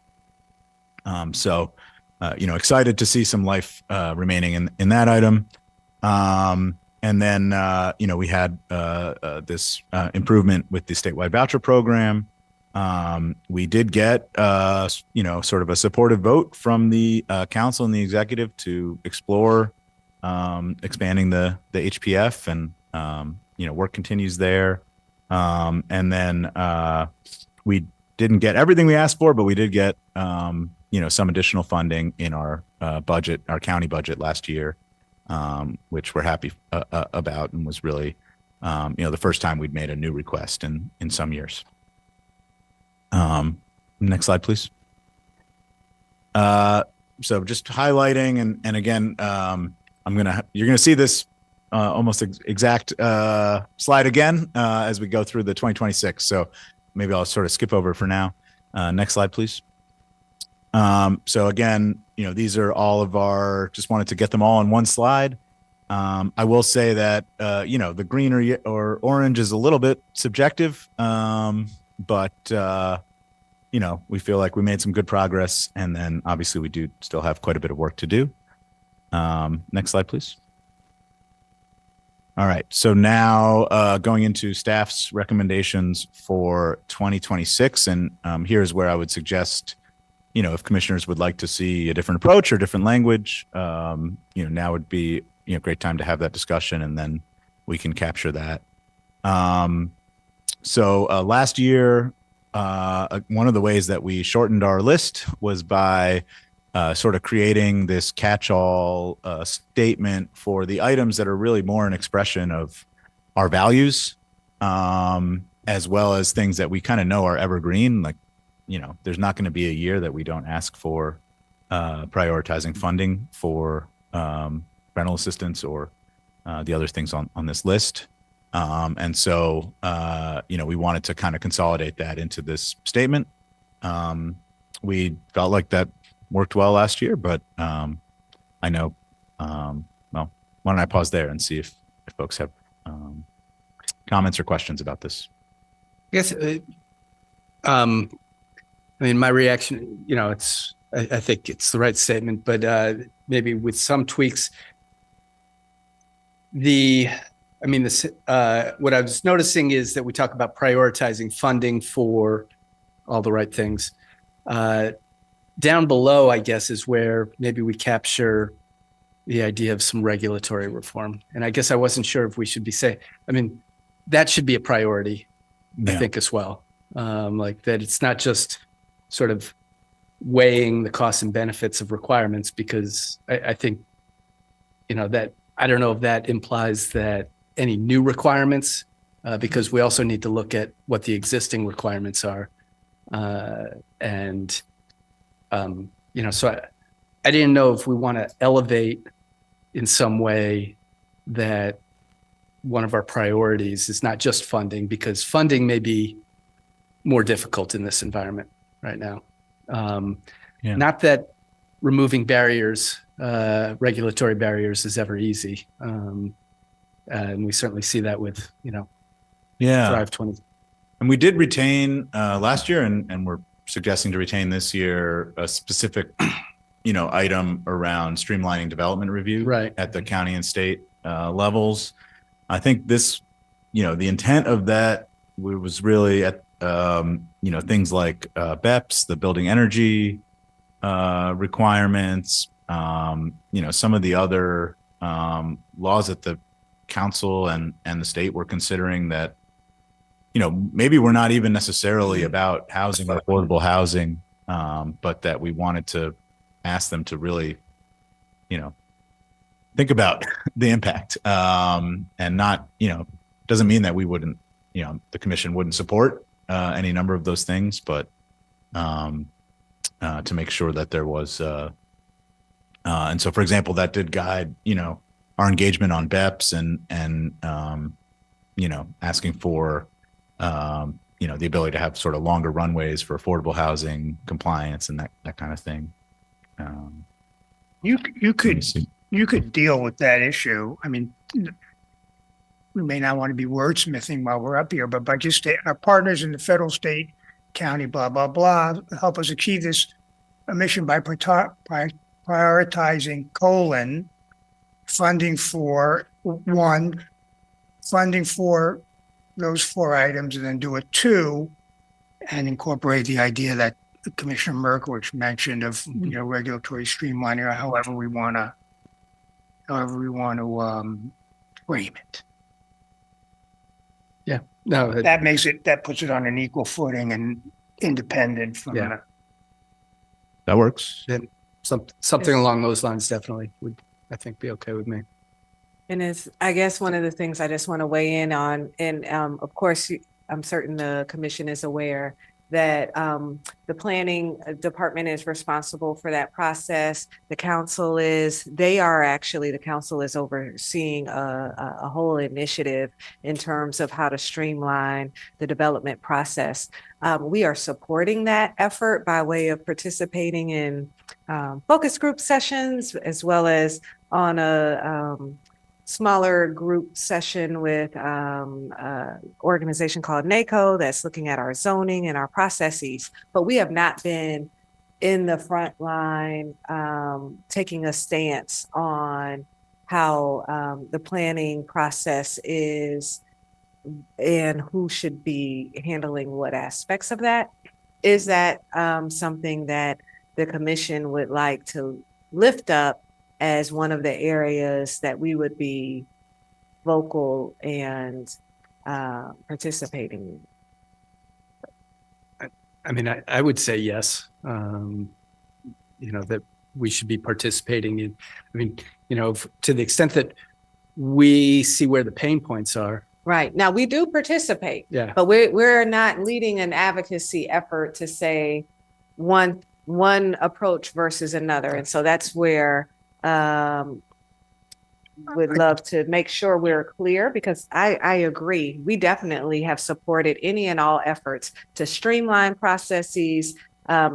Excited to see some life remaining in that item. And then, we had this improvement with the statewide voucher program. We did get, sort of a supportive vote from the council and the executive to explore expanding the HPF, and, work continues there. And then we didn't get everything we asked for, but we did get, some additional funding in our budget, our county budget last year, which we're happy about, and was really, the first time we'd made a new request in some years. Next slide, please. So just highlighting, and again, you're gonna see this almost exact slide again as we go through the 2026. So maybe I'll sort of skip over for now. Next slide, please. So again, these are all of our, just wanted to get them all on one slide. I will say that, the green or orange is a little bit subjective, but, we feel like we made some good progress, and then obviously we do still have quite a bit of work to do. Next slide, please. All right. So now going into staff's recommendations for 2026. And here's where I would suggest, if commissioners would like to see a different approach or different language, now would be a great time to have that discussion, and then we can capture that. So last year, one of the ways that we shortened our list was by sort of creating this catch-all statement for the items that are really more an expression of our values, as well as things that we kind of know are evergreen. Like, there's not going to be a year that we don't ask for prioritizing funding for rental assistance or the other things on this list. And so, we wanted to kind of consolidate that into this statement. We felt like that worked well last year, but I know, well, why don't I pause there and see if folks have comments or questions about this? I guess, I mean, my reaction, I think it's the right statement, but maybe with some tweaks. What I was noticing is that we talk about prioritizing funding for all the right things. Down below, I guess, is where maybe we capture the idea of some regulatory reform. And I guess I wasn't sure if we should be saying, that should be a priority, I think, as well. Like that it's not just sort of weighing the costs and benefits of requirements, because I think, that I don't know if that implies that any new requirements, because we also need to look at what the existing requirements are. So I didn't know if we want to elevate in some way that one of our priorities is not just funding, because funding may be more difficult in this environment right now. Not that removing barriers, regulatory barriers, is ever easy. And we certainly see that with, Thrive 20. And we did retain last year, and we're suggesting to retain this year a specific, item around streamlining development review at the county and state levels. I think this, the intent of that was really at, things like BEPS, the building energy requirements, some of the other laws that the council and the state were considering that, maybe we're not even necessarily about housing or affordable housing, but that we wanted to ask them to really, think about the impact, and not, doesn't mean that we wouldn't, the commission wouldn't support any number of those things, but to make sure that there was, and so, for example, that did guide, our engagement on BEPS and asking for, the ability to have sort of longer runways for affordable housing compliance and that kind of thing. You could deal with that issue. We may not want to be wordsmithing while we're up here, but by just our partners in the federal, state, county, blah, blah, blah, help us achieve this mission by prioritizing funding for those 4 items, and then do a 2 and incorporate the idea that Commissioner Merkowitz mentioned of, regulatory streamlining, or however we want to frame it. Yeah, no, That puts it on an equal footing and independent from Yeah. That works. something along those lines definitely would, I think, be okay with me. And it's, I guess, one of the things I just want to weigh in on, and of course, I'm certain the commission is aware that the planning department is responsible for that process. The council is overseeing a whole initiative in terms of how to streamline the development process. We are supporting that effort by way of participating in focus group sessions, as well as on a smaller group session with organization called NACO that's looking at our zoning and our processes. But we have not been in the front line taking a stance on how the planning process is and who should be handling what aspects of that. Is that something that the commission would like to lift up as one of the areas that we would be vocal and participating in? I would say yes. That we should be participating in. To the extent that we see where the pain points are. Right. Now, we do participate. Yeah. But we're not leading an advocacy effort to say one approach versus another. And so that's where would love to make sure we're clear because I agree. We definitely have supported any and all efforts to streamline processes.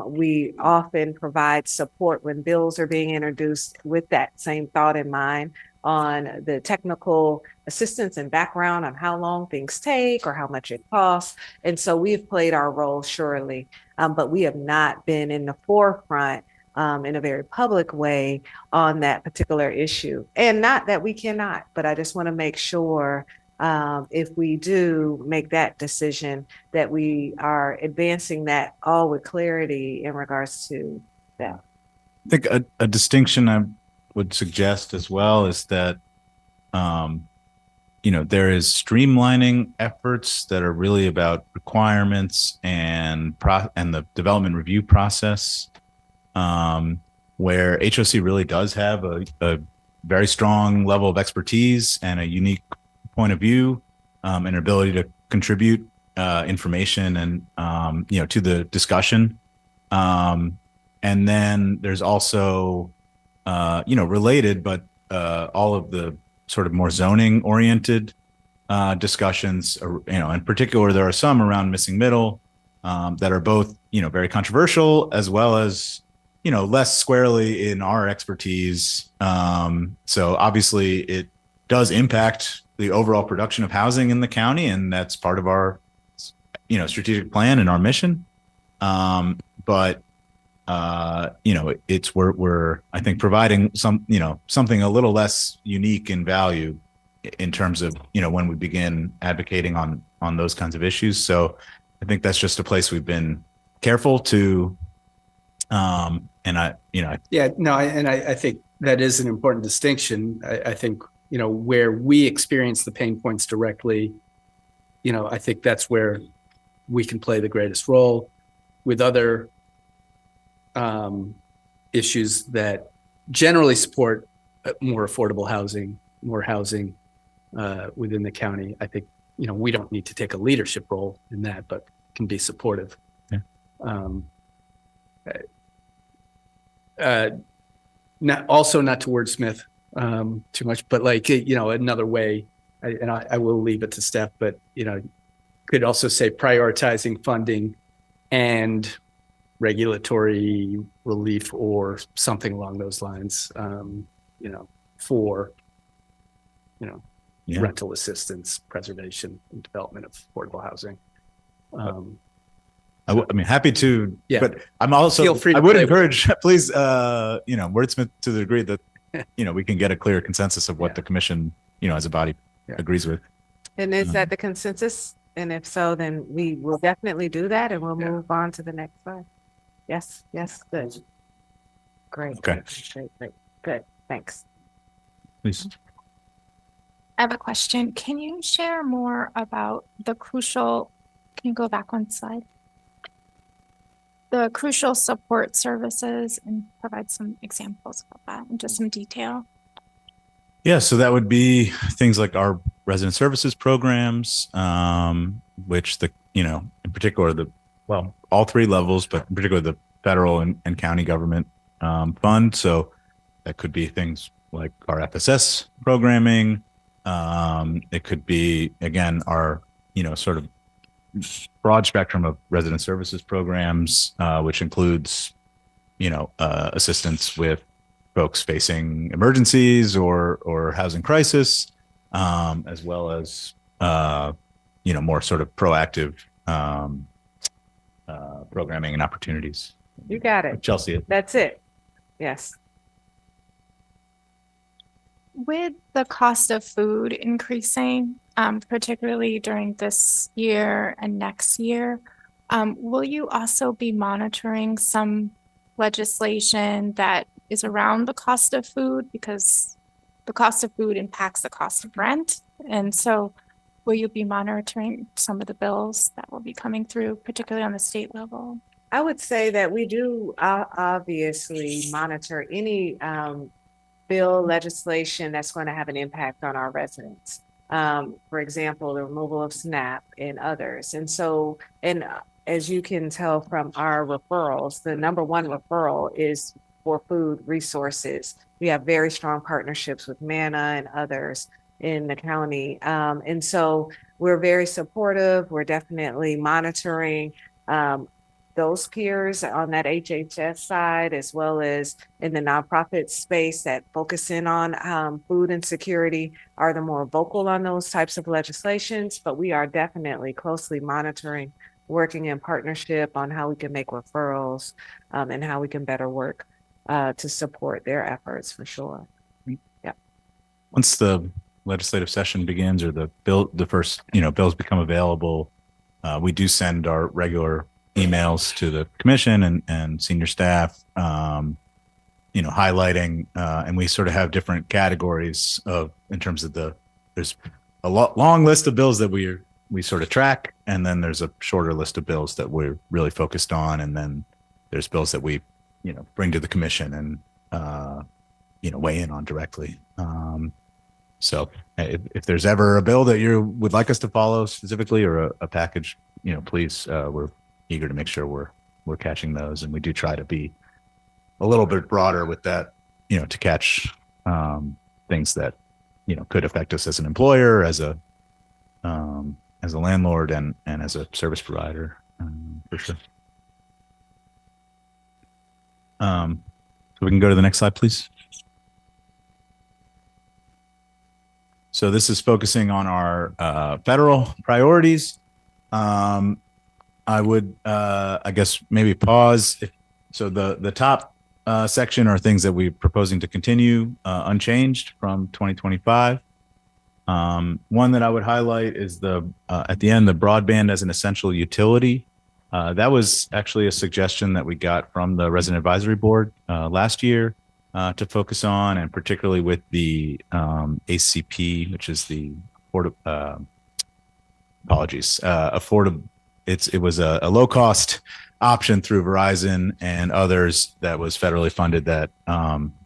We often provide support when bills are being introduced with that same thought in mind on the technical assistance and background on how long things take or how much it costs. And so we've played our role surely, but we have not been in the forefront in a very public way on that particular issue. And not that we cannot, but I just want to make sure if we do make that decision, that we are advancing that all with clarity in regards to that. I think a distinction I would suggest as well is that, there is streamlining efforts that are really about requirements and the development review process, where HOC really does have a very strong level of expertise and a unique point of view, and ability to contribute information and to the discussion. And then there's also related, but all of the sort of more zoning oriented discussions, in particular, there are some around missing middle that are both, very controversial as well as, less squarely in our expertise. So obviously it does impact the overall production of housing in the county, and that's part of our, strategic plan and our mission. But we're I think providing something a little less unique in value in terms of when we begin advocating on those kinds of issues. So I think that's just a place we've been careful to I think that is an important distinction. I think where we experience the pain points directly, I think that's where we can play the greatest role. With other issues that generally support more affordable housing, more housing within the county, I think we don't need to take a leadership role in that, but can be supportive. Yeah. Not to wordsmith too much, but another way, I will leave it to Steph, but could also say prioritizing funding and regulatory relief or something along those lines, for rental assistance, preservation, and development of affordable housing. Happy to, yeah. But I'm also, Feel free to I would play encourage, please, wordsmith to the degree that, we can get a clear consensus of what the commission, as a body agrees with. And is that the consensus? And if so, then we will definitely do that and we'll move on to the next slide. Yes, good. Great. Okay. Great. Good, thanks. Please. I have a question. Can you share more about can you go back one slide? The crucial support services and provide some examples of that and just some detail. Yeah, so that would be things like our resident services programs, which in particular all three levels, but in particular the federal and county government fund. So that could be things like our FSS programming. It could be, again, our, sort of broad spectrum of resident services programs, which includes, assistance with folks facing emergencies or housing crisis, as well as, more sort of proactive programming and opportunities. You got it. Chelsea. That's it. Yes. With the cost of food increasing, particularly during this year and next year, will you also be monitoring some legislation that is around the cost of food, because the cost of food impacts the cost of rent? And so will you be monitoring some of the bills that will be coming through, particularly on the state level? I would say that we do obviously monitor any bill legislation that's going to have an impact on our residents. For example, the removal of SNAP and others. And so, as you can tell from our referrals, the number one referral is for food resources. We have very strong partnerships with MANA and others in the county. And so we're very supportive. We're definitely monitoring those peers on that HHS side, as well as in the nonprofit space that focus in on food insecurity, are the more vocal on those types of legislations. But we are definitely closely monitoring, working in partnership on how we can make referrals and how we can better work to support their efforts for sure. Yeah. Once the legislative session begins, or the first bills become available, we do send our regular emails to the commission and senior staff, highlighting, and we sort of have different categories in terms of there's a long list of bills that we sort of track, and then there's a shorter list of bills that we're really focused on, and then there's bills that we bring to the commission and weigh in on directly. So if there's ever a bill that you would like us to follow specifically, or a package, please, we're eager to make sure we're catching those. And we do try to be a little bit broader with that, to catch things that, could affect us as an employer, as a landlord, and as a service provider, for sure. So we can go to the next slide, please. So this is focusing on our federal priorities. I would, I guess, maybe pause. So the top section are things that we're proposing to continue unchanged from 2025. One that I would highlight is at the end, the broadband as an essential utility. That was actually a suggestion that we got from the Resident Advisory Board last year to focus on, and particularly with the ACP, which is the affordable. It was a low cost option through Verizon and others that was federally funded that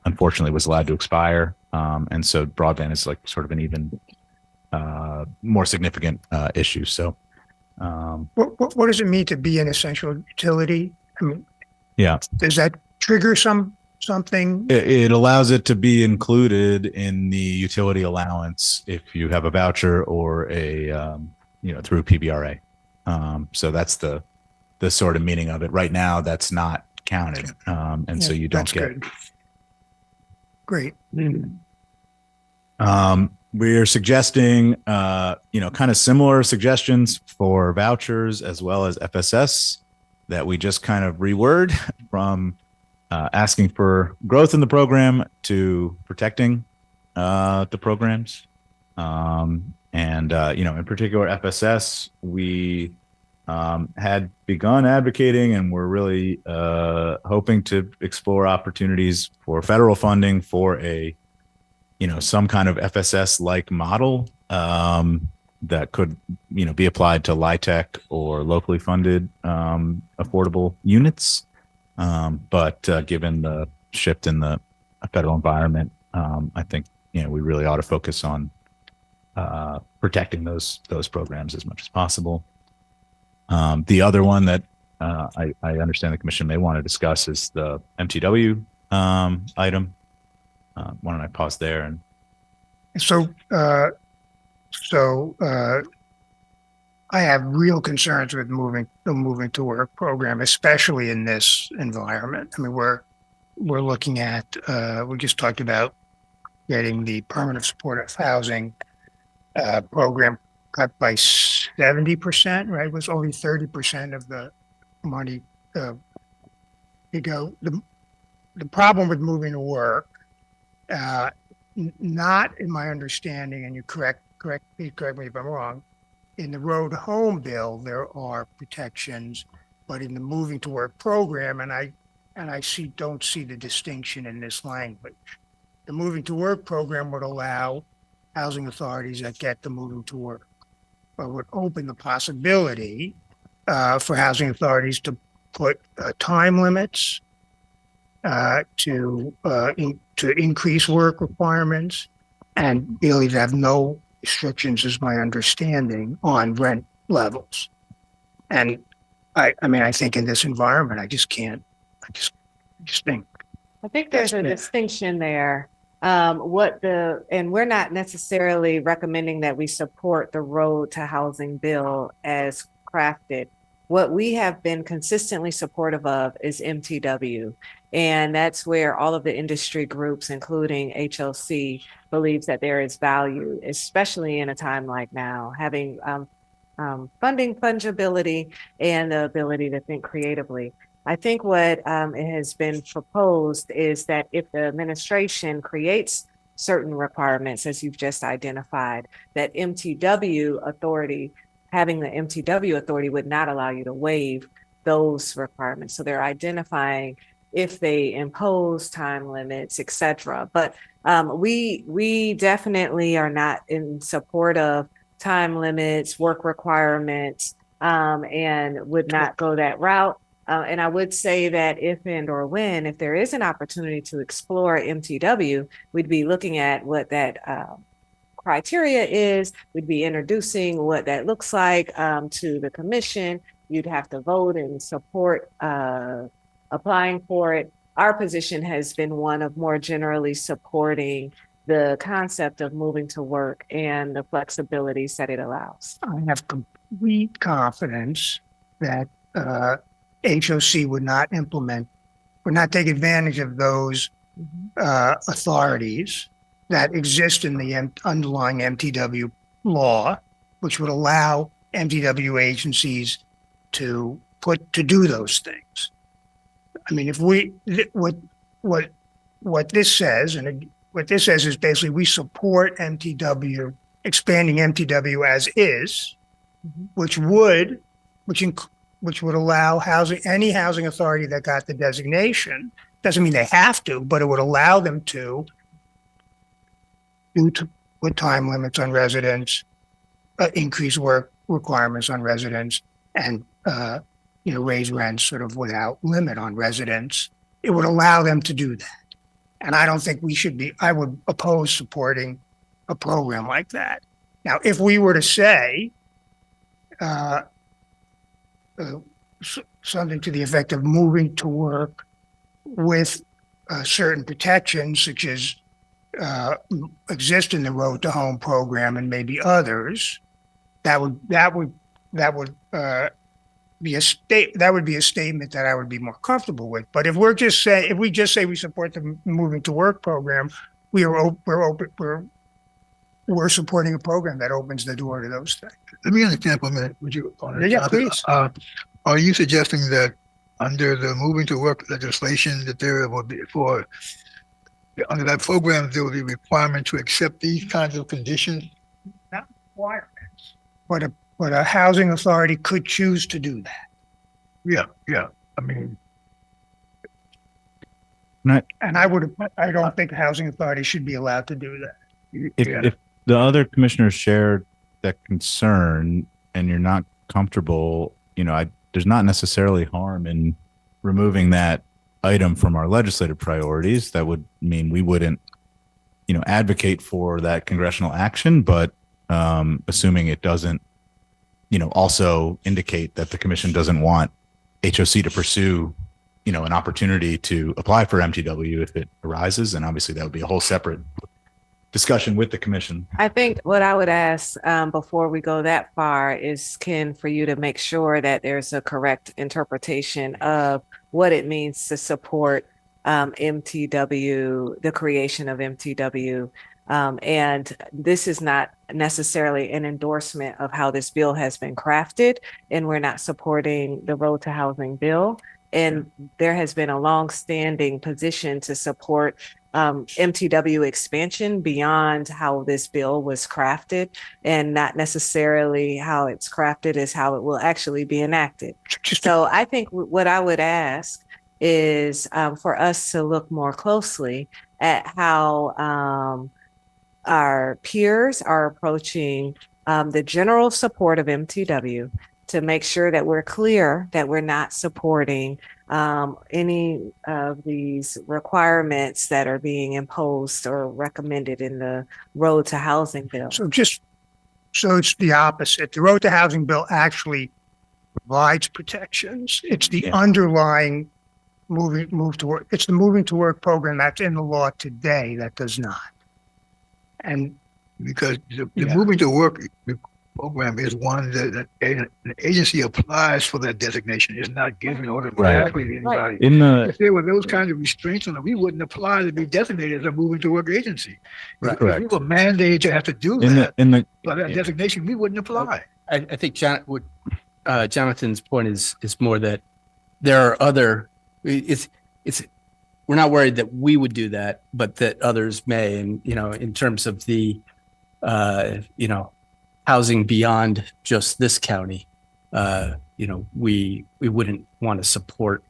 unfortunately was allowed to expire. And so broadband is like sort of an even more significant issue. So what does it mean to be an essential utility? I mean, yeah, does that trigger something? It allows it to be included in the utility allowance if you have a voucher or a through PBRA. So that's the sort of meaning of it. Right now, that's not counted, and so you don't get. Good. Great. We're suggesting, kind of similar suggestions for vouchers as well as FSS that we just kind of reword from asking for growth in the program to protecting the programs. And in particular, FSS, we had begun advocating, and we're really hoping to explore opportunities for federal funding for some kind of FSS-like model that could, be applied to LIHTC or locally funded affordable units. But given the shift in the federal environment, I think, we really ought to focus on protecting those programs as much as possible. The other one that I understand the commission may want to discuss is the MTW item. Why don't I pause there? And so I have real concerns with the moving to work program, especially in this environment. I mean, we're looking at we just talked about getting the permanent supportive housing program cut by 70%, right? It was only 30% of the money to go. The problem with moving to work, not in my understanding, and you correct me if I'm wrong, in the road home bill, there are protections, but in the moving to work program, and I don't see the distinction in this language. The moving to work program would allow housing authorities that get the moving to work, but would open the possibility for housing authorities to put time limits to increase work requirements, and really to have no restrictions, is my understanding, on rent levels. And I mean, I think in this environment, I just think I think there's a distinction there. And we're not necessarily recommending that we support the road to housing bill as crafted. What we have been consistently supportive of is MTW. And that's where all of the industry groups, including HOC, believes that there is value, especially in a time like now, having funding fungibility and the ability to think creatively. I think what it has been proposed is that if the administration creates certain requirements, as you've just identified, that having the MTW authority would not allow you to waive those requirements. So they're identifying if they impose time limits, et cetera. But we definitely are not in support of time limits, work requirements, and would not go that route. And I would say that if there is an opportunity to explore MTW, we'd be looking at what that criteria is. We'd be introducing what that looks like to the commission. You'd have to vote and support applying for it. Our position has been one of more generally supporting the concept of moving to work and the flexibilities that it allows. I have complete confidence that HOC would not take advantage of those authorities that exist in the underlying MTW law, which would allow MTW agencies to do those things. I mean, what this says is basically we support MTW, expanding MTW as is, which would allow any housing authority that got the designation, doesn't mean they have to, but it would allow them to put time limits on residents, increase work requirements on residents, and raise rents sort of without limit on residents. It would allow them to do that. And I don't think I would oppose supporting a program like that. Now, if we were to say something to the effect of moving to work with certain protections, such as exist in the Road to Home program and maybe others, that would be a statement that I would be more comfortable with. But if we just say we support the Moving to Work program, we're supporting a program that opens the door to those things. Let me understand for a minute. Would you? Yeah, please. Are you suggesting that under the Moving to Work legislation that there will be under that program there will be a requirement to accept these kinds of conditions? Not requirements, but a housing authority could choose to do that. Yeah. I mean, and I don't think a housing authority should be allowed to do that. If the other commissioners shared that concern and you're not comfortable, there's not necessarily harm in removing that item from our legislative priorities. That would mean we wouldn't, advocate for that congressional action, but assuming it doesn't, also indicate that the commission doesn't want HOC to pursue, an opportunity to apply for MTW if it arises. And obviously that would be a whole separate discussion with the commission. I think what I would ask before we go that far is, Ken, for you to make sure that there's a correct interpretation of what it means to support MTW, the creation of MTW. And this is not necessarily an endorsement of how this bill has been crafted, and we're not supporting the Road to Housing bill. And there has been a long-standing position to support MTW expansion beyond how this bill was crafted, and not necessarily how it's crafted is how it will actually be enacted. So I think what I would ask is for us to look more closely at how our peers are approaching the general support of MTW, to make sure that we're clear that we're not supporting any of these requirements that are being imposed or recommended in the Road to Housing bill. So it's the opposite. The Road to Housing bill actually provides protections. It's the underlying move to work. It's the moving to work program that's in the law today that does not. And Because the Yeah. moving to work program is one that an agency applies for that designation. It's not given automatically to anybody. In the If there were those kinds of restraints on it, we wouldn't apply to be designated as a moving to work agency. If we correct. were mandated to have to do In that, the by that designation, we wouldn't apply. I think Jonathan's point is more that there are other, it's, we're not worried that we would do that, but that others may. And, in terms of the, housing beyond just this county, we wouldn't want to support,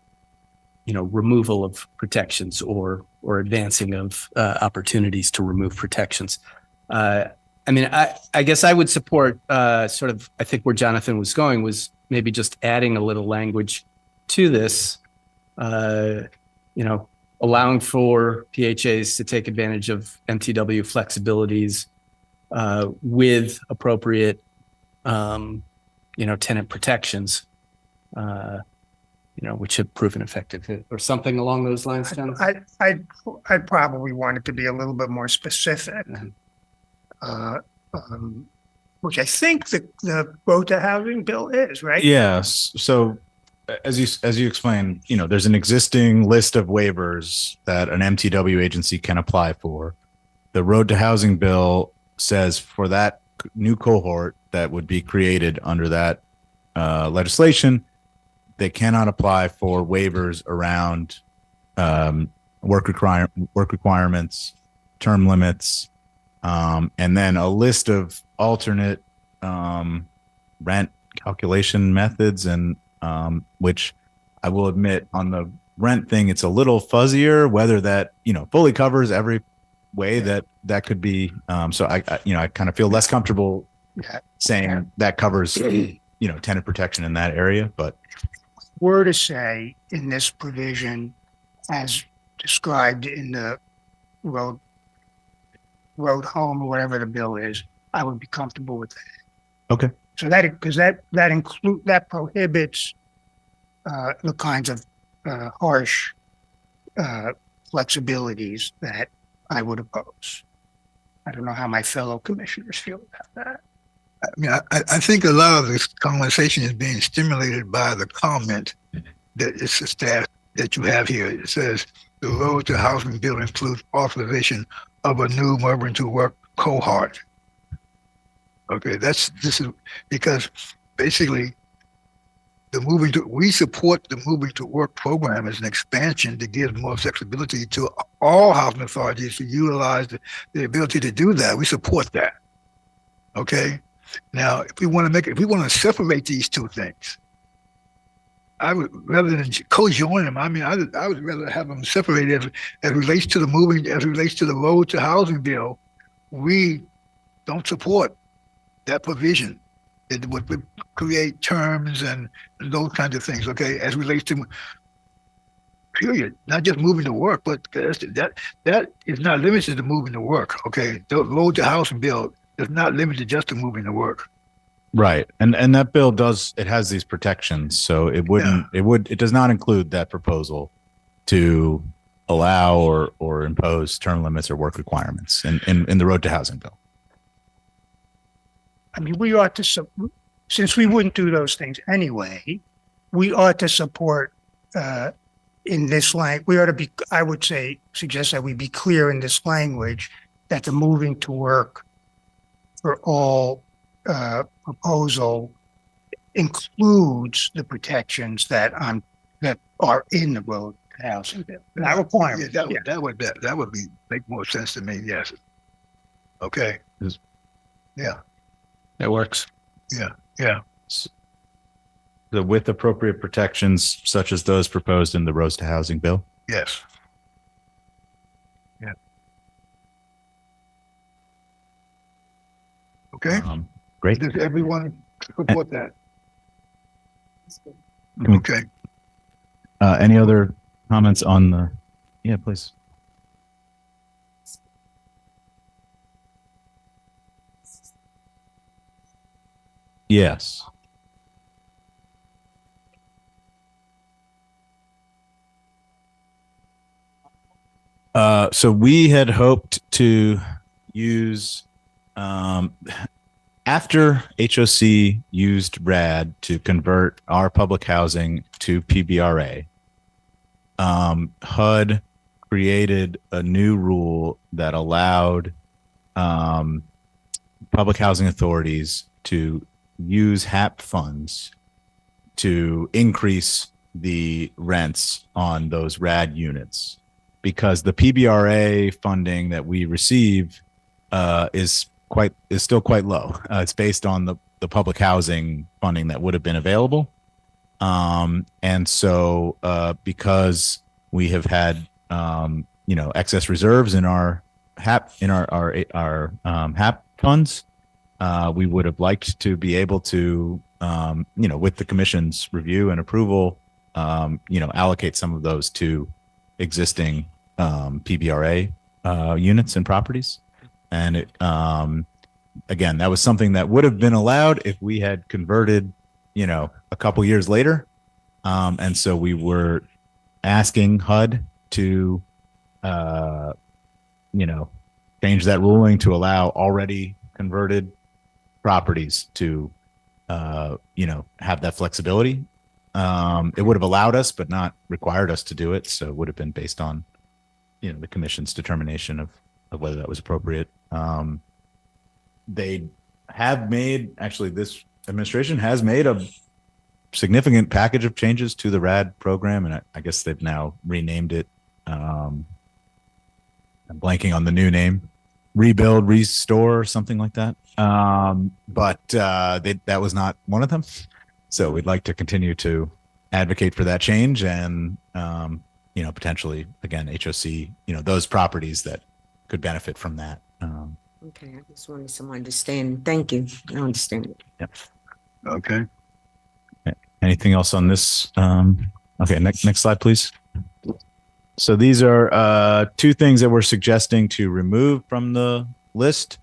removal of protections or advancing of opportunities to remove protections. I guess I would support I think where Jonathan was going was maybe just adding a little language to this, allowing for PHAs to take advantage of MTW flexibilities with appropriate, tenant protections, which have proven effective or something along those lines, Jonathan? I'd probably want it to be a little bit more specific. Which I think the road to housing bill is, right? Yes. So as you explained, there's an existing list of waivers that an MTW agency can apply for. The road to housing bill says for that new cohort that would be created under that legislation, they cannot apply for waivers around work requirements, term limits, and then a list of alternate rent calculation methods, and which I will admit on the rent thing, it's a little fuzzier whether that fully covers every way that could be. So I kind of feel less comfortable saying that covers tenant protection in that area, but Were to say in this provision, as described in the road home or whatever the bill is, I would be comfortable with that. Okay. So because that prohibits the kinds of harsh flexibilities that I would oppose. I don't know how my fellow commissioners feel about that. I mean, I think a lot of this conversation is being stimulated by the comment that it's the staff that you have here. It says the road to housing bill includes authorization of a new moving to work cohort. Okay, this is because basically we support the moving to work program as an expansion to give more flexibility to all housing authorities to utilize the ability to do that. We support that. Okay. Now, if we want to separate these two things, I would, rather than co-join them, I would rather have them separated as relates to the road to housing bill. We don't support that provision. It would create terms and those kinds of things, okay, as relates to period, not just moving to work, but that is not limited to moving to work, okay? The road to housing bill is not limited just to moving to work. right, and that bill has these protections, so it does not include that proposal to allow or impose term limits or work requirements in the road to housing bill. I mean, we ought to, since we wouldn't do those things anyway, we ought to support in this language. We ought to be, I would suggest that we be clear in this language that the moving to work for all proposal includes the protections that are in the road to housing bill. That requirement. Yeah, that would make more sense to me. Yes. Okay. Yeah. That works. Yeah. With appropriate protections such as those proposed in the roads to housing bill. Yes. Yeah. Okay. Great. Does everyone support that? Can we- Okay. Any other comments on the? Yeah, please. Yes. So we had hoped to use, after HOC used RAD to convert our public housing to PBRA, HUD created a new rule that allowed public housing authorities to use HAP funds to increase the rents on those RAD units, because the PBRA funding that we receive is still quite low. It's based on the public housing funding that would have been available. And so because we have had excess reserves in our HAP HAP funds, we would have liked to be able to with the commission's review and approval, allocate some of those to existing PBRA units and properties. And it, again, that was something that would have been allowed if we had converted, a couple years later. And so we were asking HUD to, change that ruling to allow already converted properties to, have that flexibility. It would have allowed us, but not required us to do it. So it would have been based on, the commission's determination of whether that was appropriate. They have made, actually, this administration has made a significant package of changes to the RAD program, and I guess they've now renamed it. I'm blanking on the new name, Rebuild, Restore, something like that. But that was not one of them. So we'd like to continue to advocate for that change, and potentially, again, HOC, those properties that could benefit from that. Okay, I just wanted some understanding. Thank you. I understand it. Yep. Okay. Anything else on this? Okay, next slide, please. So these are two things that we're suggesting to remove from the list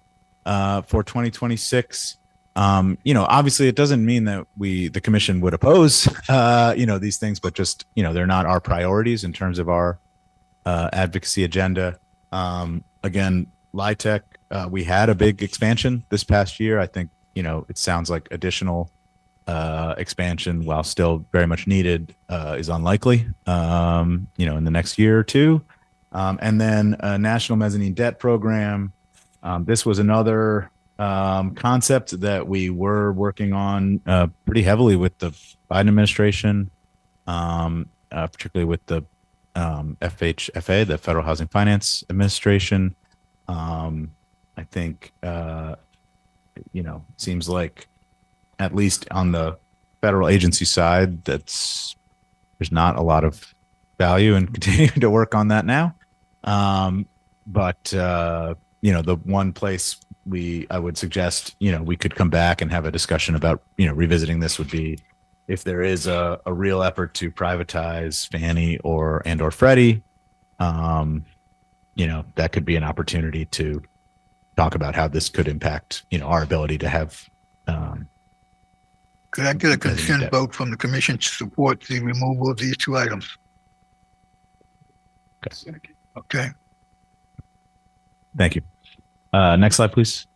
for 2026. Obviously it doesn't mean that the commission would oppose, these things, but just, they're not our priorities in terms of our advocacy agenda. Again, LIHTC, we had a big expansion this past year. I think, it sounds like additional expansion, while still very much needed, is unlikely, in the next year or two. And then a national mezzanine debt program. This was another concept that we were working on pretty heavily with the Biden administration, particularly with the FHFA, the Federal Housing Finance Administration. I think, seems like, at least on the federal agency side, there's not a lot of value in continuing to work on that now. But the one place I would suggest, we could come back and have a discussion about, revisiting this would be if there is a real effort to privatize Fannie or Freddie, that could be an opportunity to talk about how this could impact, our ability to have. Could I get a consent vote from the commission to support the removal of these two items? Okay. Thank you. Next slide, please.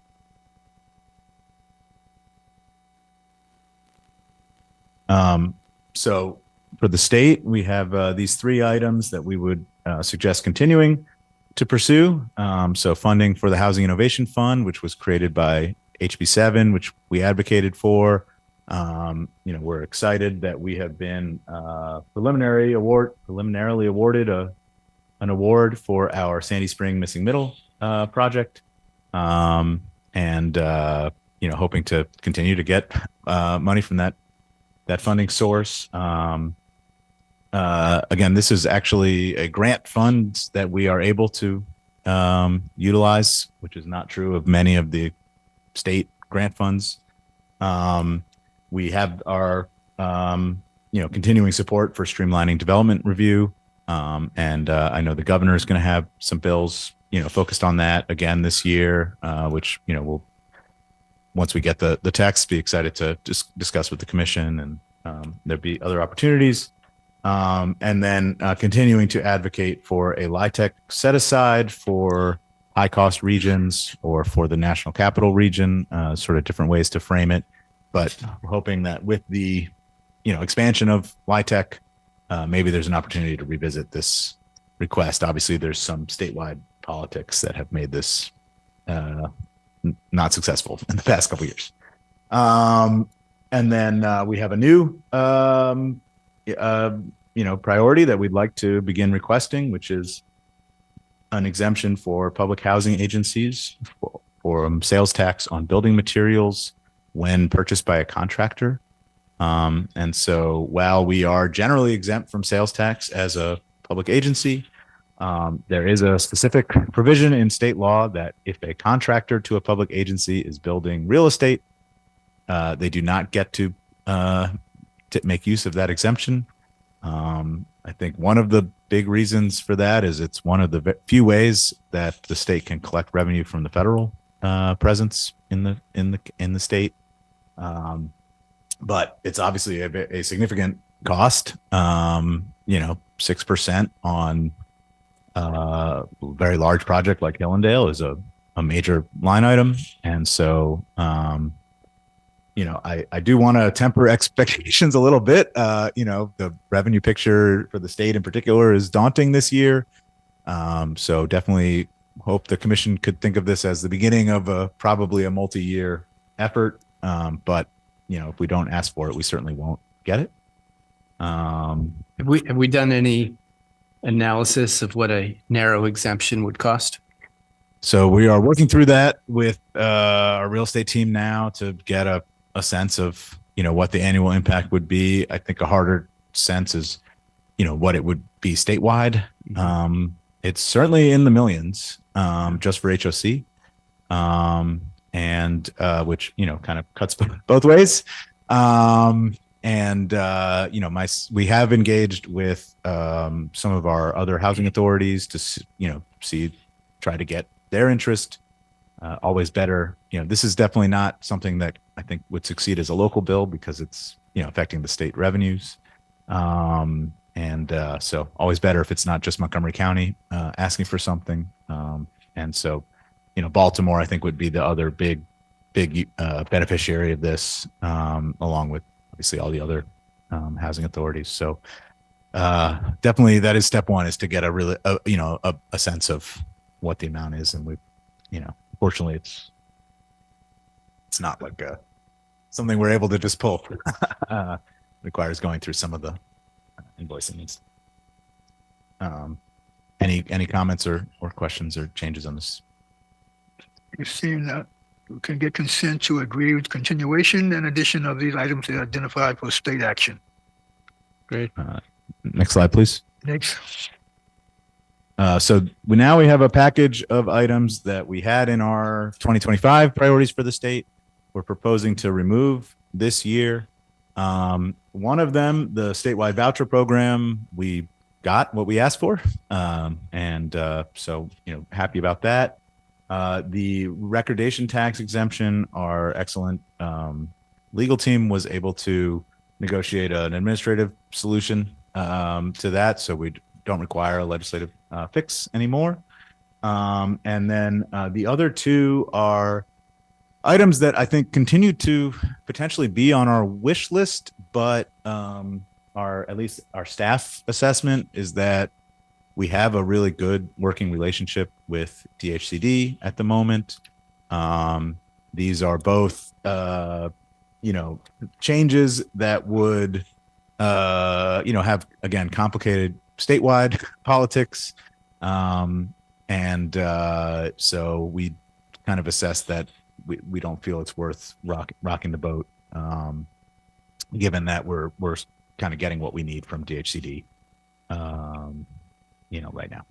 So for the state, we have these three items that we would suggest continuing to pursue. So funding for the Housing Innovation Fund, which was created by HB7, which we advocated for. We're excited that we have been preliminarily awarded an award for our Sandy Spring Missing Middle project, and hoping to continue to get money from that funding source. Again, this is actually a grant fund that we are able to utilize, which is not true of many of the state grant funds. We have our continuing support for streamlining development review, and I know the governor is going to have some bills focused on that again this year, which we'll, once we get the text, be excited to discuss with the commission, and there'll be other opportunities. And then continuing to advocate for a LIHTC set aside for high cost regions or for the national capital region, sort of different ways to frame it. But hoping that with the, expansion of LIHTC, maybe there's an opportunity to revisit this request. Obviously, there's some statewide politics that have made this not successful in the past couple of years. And then we have a new, priority that we'd like to begin requesting, which is an exemption for public housing agencies for sales tax on building materials when purchased by a contractor. And so while we are generally exempt from sales tax as a public agency, there is a specific provision in state law that if a contractor to a public agency is building real estate, they do not get to make use of that exemption. I think one of the big reasons for that is it's one of the few ways that the state can collect revenue from the federal presence in the state. But it's obviously a significant cost. 6% on a very large project like Hillendale is a major line item, and so I do want to temper expectations a little bit. The revenue picture for the state in particular is daunting this year. So definitely hope the commission could think of this as the beginning of probably a multi-year effort. But if we don't ask for it, we certainly won't get it. Have we done any analysis of what a narrow exemption would cost? So we are working through that with our real estate team now to get a sense of what the annual impact would be. I think a harder sense is what it would be statewide. It's certainly in the millions just for HOC, and which kind of cuts both ways. We have engaged with some of our other housing authorities to try to get their interest. Always better. This is definitely not something that I think would succeed as a local bill because it's affecting the state revenues. So always better if it's not just Montgomery County asking for something. And so Baltimore I think would be the other big beneficiary of this, along with obviously all the other housing authorities. So definitely that is step one, is to get a sense of what the amount is, and we fortunately it's not like something we're able to just pull. Requires going through some of the invoicing needs. Any comments or questions or changes on this? You've seen that we can get consent to agree with continuation and addition of these items that are identified for state action. Great. Next slide, please. Next. So we have a package of items that we had in our 2025 priorities for the state. We're proposing to remove this year. One of them, the statewide voucher program, we got what we asked for. So happy about that. The recordation tax exemption, our excellent legal team was able to negotiate an administrative solution to that, so we don't require a legislative fix anymore. And then the other two are items that I think continue to potentially be on our wish list, but at least our staff assessment is that we have a really good working relationship with DHCD at the moment. These are both, changes that would, have, again, complicated statewide politics. So we kind of assess that we don't feel it's worth rocking the boat, given that we're kind of getting what we need from DHCD. Right now.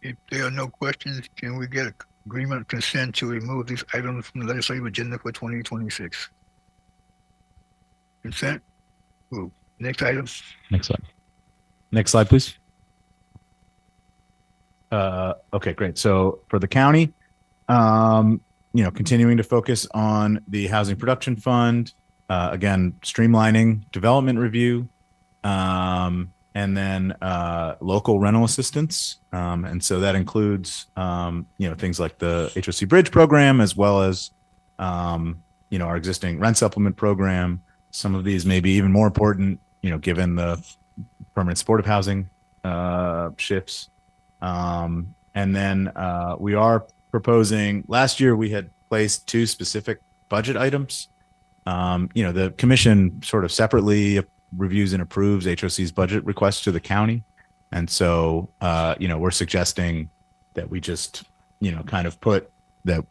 If there are no questions, can we get agreement of consent to remove these items from the legislative agenda for 2026? Consent? Ooh. Next item. Next slide. Next slide, please. Okay, great. So for the county, continuing to focus on the housing production fund, again, streamlining development review, and then local rental assistance. And so that includes, things like the HOC Bridge program, as well as, our existing rent supplement program. Some of these may be even more important, given the permanent supportive housing shifts. And then we are proposing, last year we had placed 2 specific budget items. The commission sort of separately reviews and approves HOC's budget requests to the county. And so, we're suggesting that we just, kind of put that,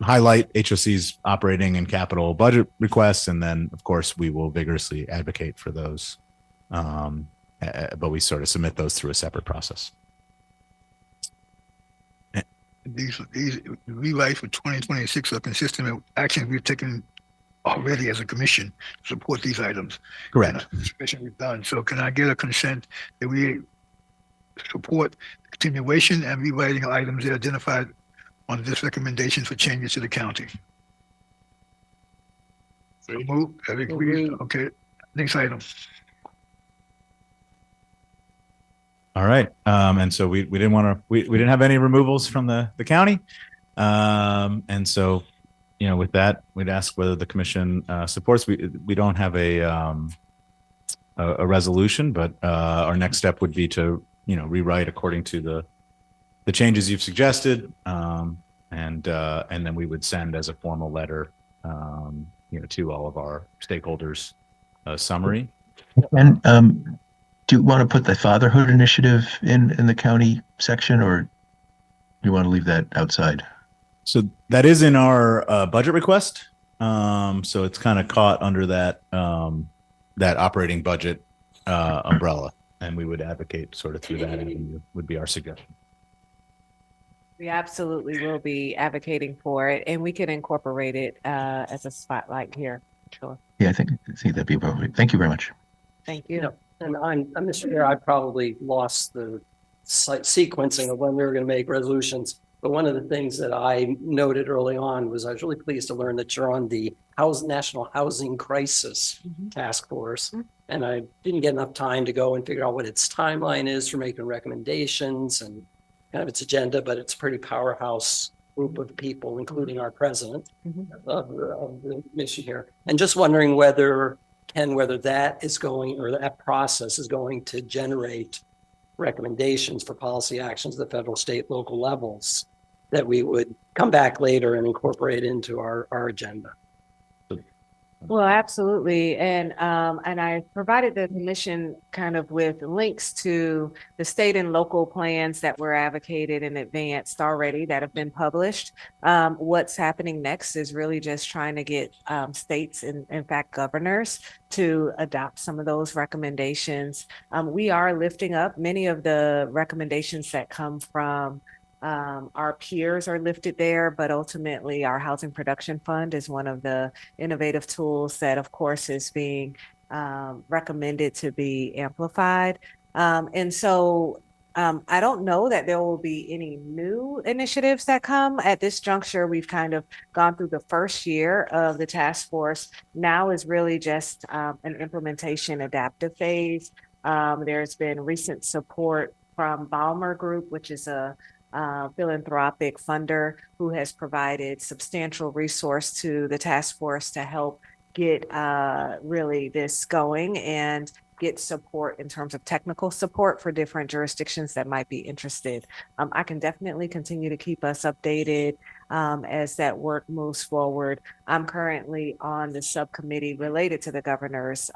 highlight HOC's operating and capital budget requests. And then, of course, we will vigorously advocate for those. But we sort of submit those through a separate process. These rewrites for 2026 are consistent with actions we've taken already as a commission to support these items. Correct. Commission we've done. So can I get a consent that we support the continuation and rewriting of items that are identified on this recommendation for changes to the county? So move. Eric, please. Okay. Next item. All right. And so we didn't want to, we didn't have any removals from the county. And so, with that, we'd ask whether the commission supports. We don't have a resolution, but our next step would be to, rewrite according to the changes you've suggested. And then we would send as a formal letter, to all of our stakeholders, a summary. And do you want to put the fatherhood initiative in the county section, or do you want to leave that outside? So that is in our budget request. So it's kind of caught under that that operating budget umbrella, and we would advocate sort of through that avenue would be our suggestion. We absolutely will be advocating for it, and we can incorporate it as a spotlight here. Sure. Yeah, I think that'd be appropriate. Thank you very much. Thank you. Yeah. And I'm Mr. Chair, I probably lost the sequencing of when we were going to make resolutions. But one of the things that I noted early on was I was really pleased to learn that you're on the National Housing Crisis Task Force. And I didn't get enough time to go and figure out what its timeline is for making recommendations and kind of its agenda, but it's a pretty powerhouse group of people, including our president of the mission here. And just wondering whether that is going, or that process is going to generate recommendations for policy actions at the federal, state, local levels that we would come back later and incorporate into our agenda. Well, absolutely. And I provided the commission kind of with links to the state and local plans that were advocated and advanced already that have been published. What's happening next is really just trying to get states and in fact governors to adopt some of those recommendations. We are lifting up many of the recommendations that come from our peers are lifted there, but ultimately our Housing Production Fund is one of the innovative tools that, of course, is being recommended to be amplified. And so I don't know that there will be any new initiatives that come at this juncture. We've kind of gone through the first year of the task force. Now is really just an implementation adaptive phase. There's been recent support from Balmer Group, which is a philanthropic funder who has provided substantial resource to the task force to help get really this going and get support in terms of technical support for different jurisdictions that might be interested. I can definitely continue to keep us updated as that work moves forward. I'm currently on the subcommittee related to the governor's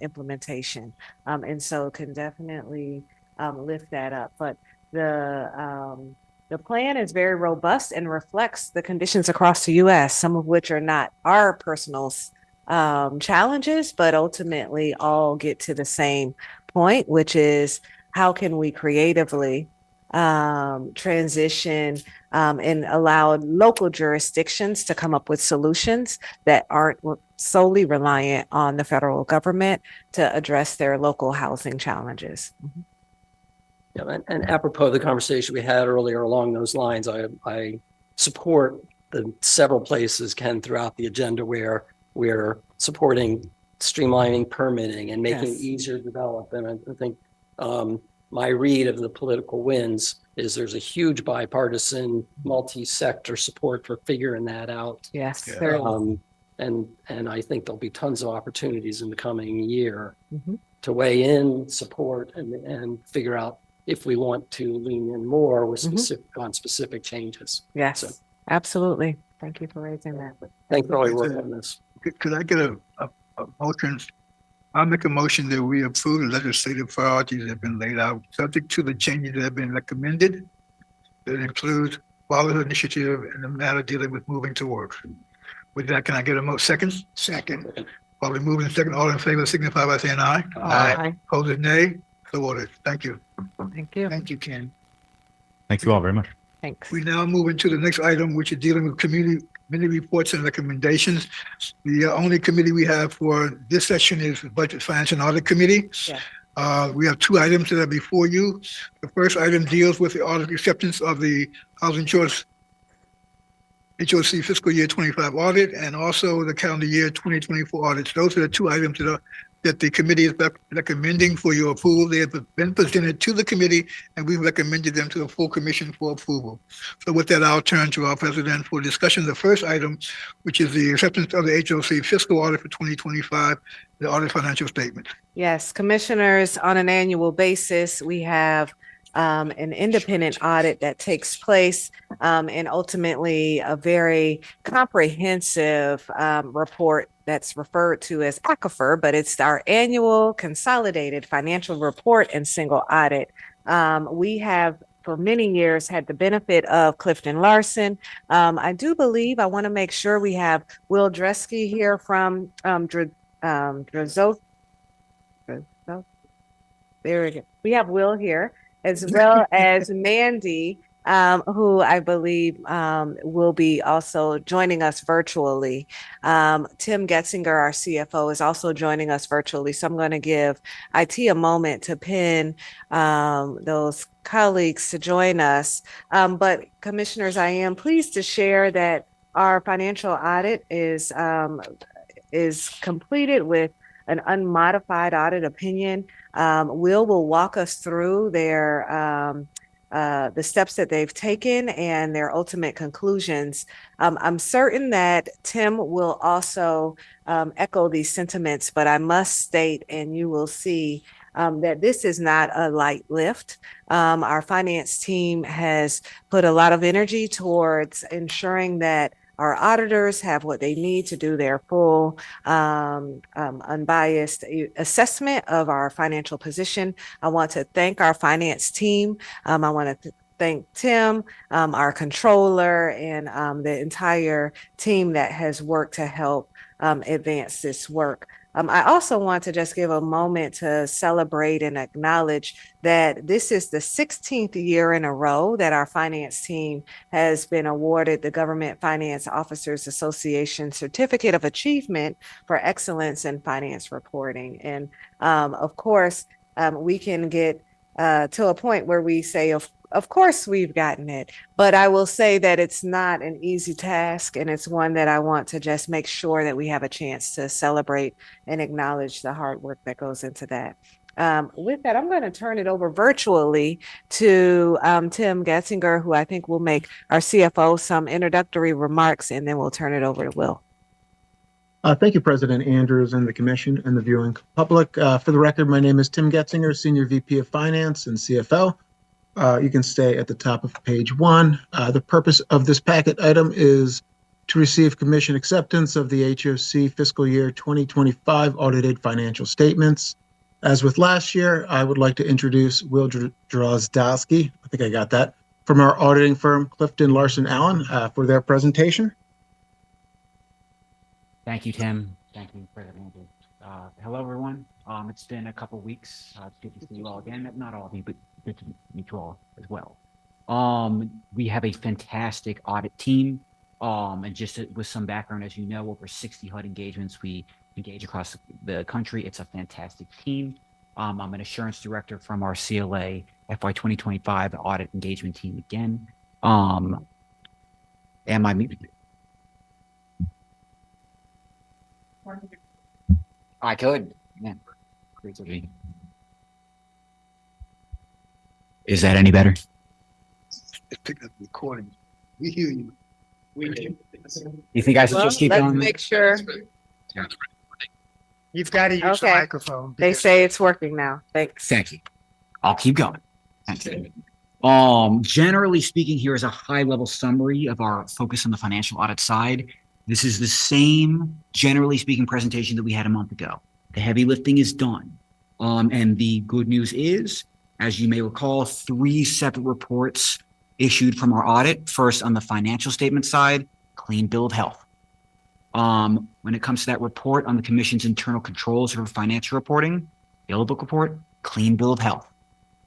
implementation, and so can definitely lift that up. But the plan is very robust and reflects the conditions across the U.S., some of which are not our personal challenges, but ultimately all get to the same point, which is how can we creatively transition and allow local jurisdictions to come up with solutions that aren't solely reliant on the federal government to address their local housing challenges. Yeah, and apropos of the conversation we had earlier along those lines, I support the several places, Ken, throughout the agenda where we're supporting streamlining permitting and making it easier to develop. And I think My read of the political winds is there's a huge bipartisan, multi-sector support for figuring that out. Yes, Yeah. there is. And I think there'll be tons of opportunities in the coming year Mhm. to weigh in, support, and figure out if we want to lean in more with specific changes. Yes, absolutely. Thank you for raising that. Thanks for all your work on this. Could I get a motion? I'll make a motion that we approve the legislative priorities that have been laid out, subject to the changes that have been recommended. That includes ballot initiative and the matter dealing with moving to work. With that, can I get a second? Second. Probably moving second. All in favor signify by saying aye. Aye. Opposed, nay. So ordered. Thank you. Thank you. Thank you, Ken. Thank you all very much. Thanks. We now move into the next item, which is dealing with community reports and recommendations. The only committee we have for this session is the Budget, Finance, and Audit Committee. Yeah. We have two items that are before you. The first item deals with the audit acceptance of the Housing Choice HOC fiscal year 25 audit and also the calendar year 2024 audits. Those are the two items that the committee is recommending for your approval. They have been presented to the committee and we recommended them to the full commission for approval. So with that, I'll turn to our president for discussion. The first item, which is the acceptance of the HOC fiscal audit for 2025, the audit financial statement. Yes, commissioners, on an annual basis, we have an independent audit that takes place and ultimately a very comprehensive report that's referred to as ACOFR, but it's our annual consolidated financial report and single audit. We have for many years had the benefit of Clifton Larson. I do believe, I want to make sure we have Will Dresky here from Drazo. There we go. We have Will here, as well as Mandy, who I believe will be also joining us virtually. Tim Getzinger, our CFO, is also joining us virtually. So I'm going to give IT a moment to pin those colleagues to join us. But commissioners, I am pleased to share that our financial audit is completed with an unmodified audit opinion. Will walk us through their the steps that they've taken and their ultimate conclusions. I'm certain that Tim will also echo these sentiments, but I must state, and you will see, that this is not a light lift. Our finance team has put a lot of energy towards ensuring that our auditors have what they need to do their full unbiased assessment of our financial position. I want to thank our finance team. I want to thank Tim, our controller, and the entire team that has worked to help advance this work. I also want to just give a moment to celebrate and acknowledge that this is the 16th year in a row that our finance team has been awarded the Government Finance Officers Association Certificate of Achievement for Excellence in Finance Reporting. And of course, we can get to a point where we say, of course we've gotten it, but I will say that it's not an easy task, and it's one that I want to just make sure that we have a chance to celebrate and acknowledge the hard work that goes into that. With that, I'm going to turn it over virtually to Tim Getzinger, who I think will make our CFO some introductory remarks, and then we'll turn it over to Will. Thank you, President Andrews and the Commission and the viewing public. For the record, my name is Tim Getzinger, Senior VP of Finance and CFO. You can stay at the top of page 1. The purpose of this packet item is to receive Commission acceptance of the HOC fiscal year 2025 audited financial statements. As with last year, I would like to introduce Will Drozdowski, I think I got that, from our auditing firm, Clifton Larson Allen, for their presentation. Thank you, Tim. Thank you, President Andrews. Hello, everyone. It's been a couple weeks. It's good to see you all again. Not all of you, but good to meet you all as well. We have a fantastic audit team. And just with some background, as you know, over 60 HUD engagements we engage across the country. It's a fantastic team. I'm an assurance director from our CLA FY 2025 audit engagement team again. I could. Man, great to be. Is that any better? It's picking up the recording. We hear you. You think I should just keep Let's going? make sure. You've got to use the Okay. microphone. They because- say it's working now. Thanks. Thank you. I'll keep going. Thank you. Generally speaking, here is a high-level summary of our focus on the financial audit side. This is the same, generally speaking, presentation that we had a month ago. The heavy lifting is done. And the good news is, as you may recall, 3 separate reports issued from our audit. First, on the financial statement side, clean bill of health. When it comes to that report on the commission's internal controls for financial reporting, yellow book report, clean bill of health.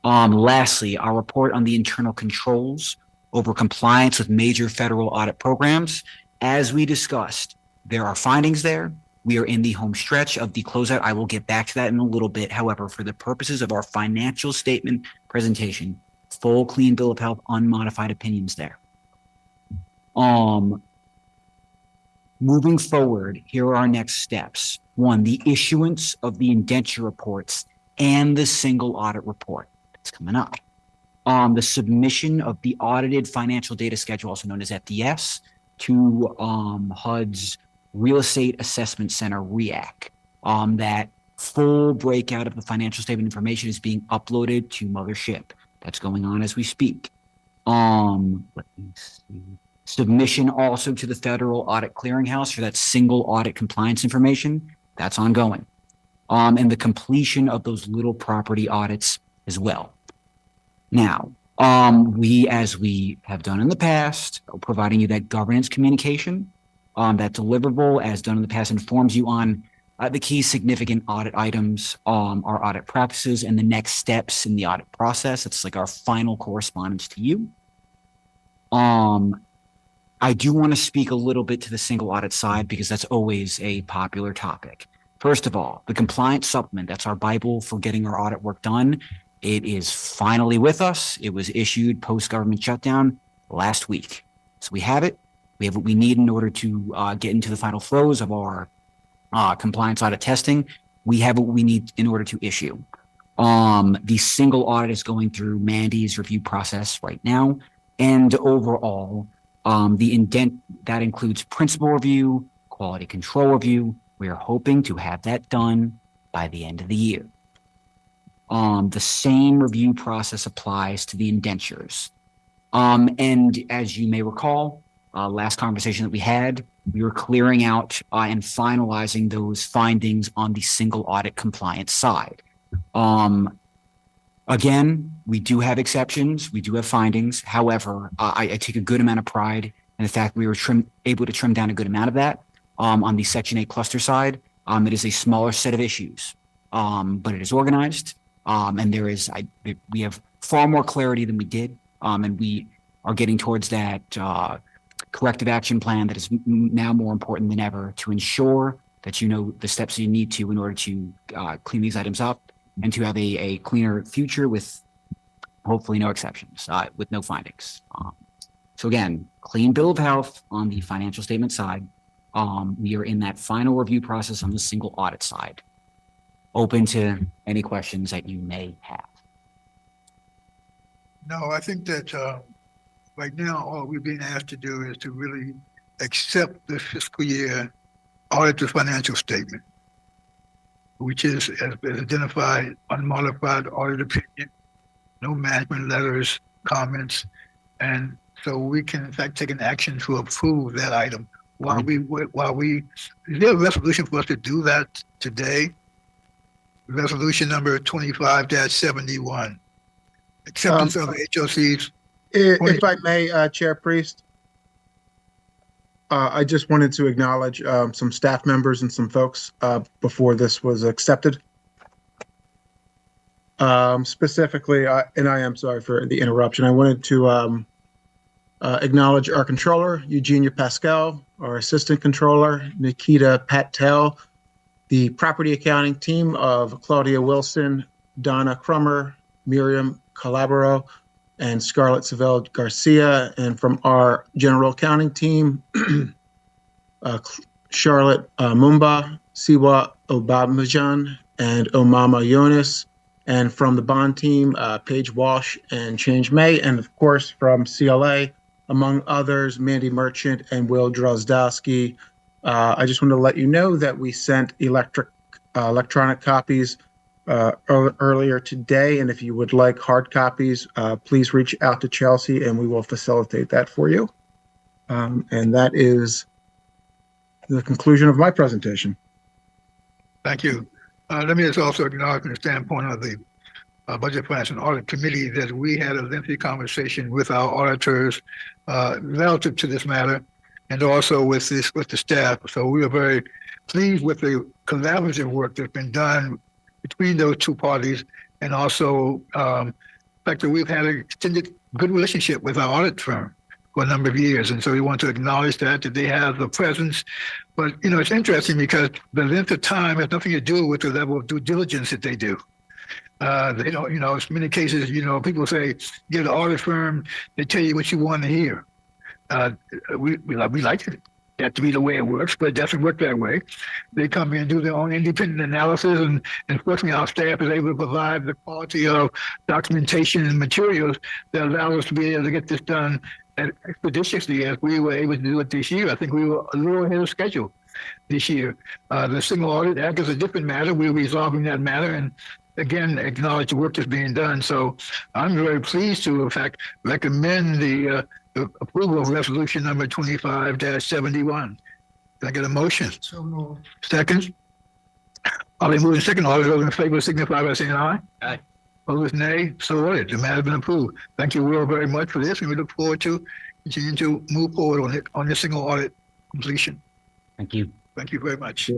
Lastly, our report on the internal controls over compliance with major federal audit programs. As we discussed, there are findings there. We are in the home stretch of the closeout. I will get back to that in a little bit. However, for the purposes of our financial statement presentation, full clean bill of health, unmodified opinions there. Moving forward, here are our next steps. 1, the issuance of the indenture reports and the single audit report. That's coming up. The submission of the audited financial data schedule, also known as FDS, to HUD's Real Estate Assessment Center, REAC. That full breakout of the financial statement information is being uploaded to Mothership. That's going on as we speak. Let me see. Submission also to the Federal Audit Clearinghouse for that single audit compliance information. That's ongoing. And the completion of those little property audits as well. Now, we, as we have done in the past, are providing you that governance communication, that deliverable, as done in the past, informs you on the key significant audit items, our audit practices, and the next steps in the audit process. It's like our final correspondence to you. I do want to speak a little bit to the single audit side because that's always a popular topic. First of all, the compliance supplement, that's our Bible for getting our audit work done. It is finally with us. It was issued post-government shutdown last week. So we have it. We have what we need in order to get into the final throes of our compliance audit testing. We have what we need in order to issue. The single audit is going through Mandy's review process right now. And overall, the indent that includes principal review, quality control review. We are hoping to have that done by the end of the year. The same review process applies to the indentures. And as you may recall, last conversation that we had, we were clearing out and finalizing those findings on the single audit compliance side. Again, we do have exceptions. We do have findings. However, I take a good amount of pride in the fact we were able to trim down a good amount of that on the Section 8 cluster side. It is a smaller set of issues, but it is organized. And there is, we have far more clarity than we did. And we are getting towards that corrective action plan that is now more important than ever to ensure that you know the steps you need to in order to clean these items up and to have a cleaner future with hopefully no exceptions, with no findings. So again, clean bill of health on the financial statement side. We are in that final review process on the single audit side. Open to any questions that you may have. No, I think that right now, all we're being asked to do is to really accept the fiscal year audited financial statement, which is, as identified, unmodified audit opinion, no management letters, comments, and so we can in fact take an action to approve that item. While we, is there a resolution for us to do that today? Resolution number 25-71. Acceptance of the HOC's. If I may, Chair Priest, I just wanted to acknowledge some staff members and some folks before this was accepted. Specifically, and I am sorry for the interruption, I wanted to acknowledge our controller, Eugenia Pascal, our assistant controller, Nikita Patel, the property accounting team of Claudia Wilson, Donna Crummer, Miriam Calabro, and Scarlett Savelle Garcia, and from our general accounting team, Charlotte Mumba, Siwa Obamajan, and Omama Yonis, And from the bond team, Paige Walsh and Change May, and of course from CLA, among others, Mandy Merchant and Will Drozdowski. I just want to let you know that we sent electronic copies earlier today, and if you would like hard copies, please reach out to Chelsea and we will facilitate that for you. And that is the conclusion of my presentation. Thank you. Let me just also acknowledge from the standpoint of the Budget Finance and Audit Committee that we had a lengthy conversation with our auditors relative to this matter, and also with the staff. So we are very pleased with the collaborative work that's been done between those two parties, and also the fact that we've had an extended good relationship with our audit firm for a number of years. And so we want to acknowledge that they have the presence. But, you know, it's interesting because the length of time has nothing to do with the level of due diligence that they do. They don't, you know, in many cases, you know, people say, get an audit firm, they tell you what you want to hear. We like it. That to be the way it works, but it doesn't work that way. They come in and do their own independent analysis, and fortunately our staff is able to provide the quality of documentation and materials that allow us to be able to get this done expeditiously as we were able to do it this year. I think we were a little ahead of schedule this year. The single audit act is a different matter. We're resolving that matter and again acknowledge the work that's being done. So I'm very pleased to, in fact, recommend the approval of resolution number 25-71. Can I get a motion? So moved. Second? All they moving second. All those in favor signify by saying aye. Aye. Opposed, nay. So ordered. The matter has been approved. Thank you, Will, very much for this, and we look forward to continuing to move forward on it on the single audit completion. Thank you. Thank you very much.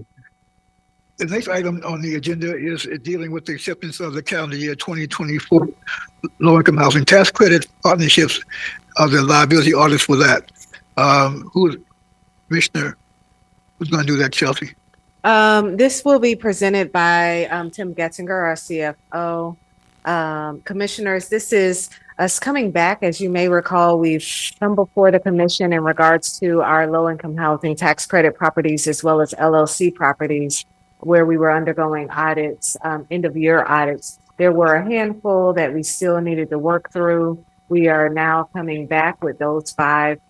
The next item on the agenda is dealing with the acceptance of the calendar year 2024 low-income housing tax credit partnerships of the liability audits for that. Commissioner, who's going to do that, Chelsea? This will be presented by Tim Getzinger, our CFO. Commissioners, this is us coming back. As you may recall, we've come before the commission in regards to our low-income housing tax credit properties as well as LLC properties, where we were undergoing audits, end-of-year audits. There were a handful that we still needed to work through. We are now coming back with those 5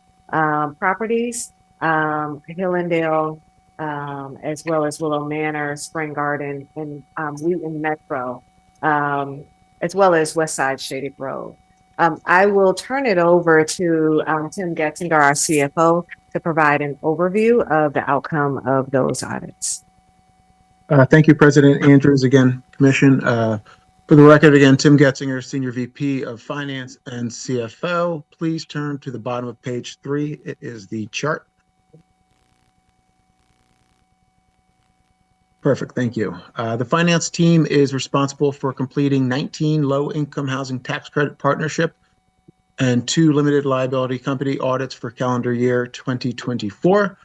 properties, Hillendale, as well as Willow Manor, Spring Garden, and Wheaton Metro, as well as West Side Shady Road. I will turn it over to Tim Getzinger, our CFO, to provide an overview of the outcome of those audits. Thank you, President Andrews. Again, Commission. For the record, again, Tim Getzinger, Senior VP of Finance and CFO. Please turn to the bottom of page 3. It is the chart. Perfect. Thank you. The finance team is responsible for completing 19 low-income housing tax credit partnership and 2 limited liability company audits for calendar year 2024.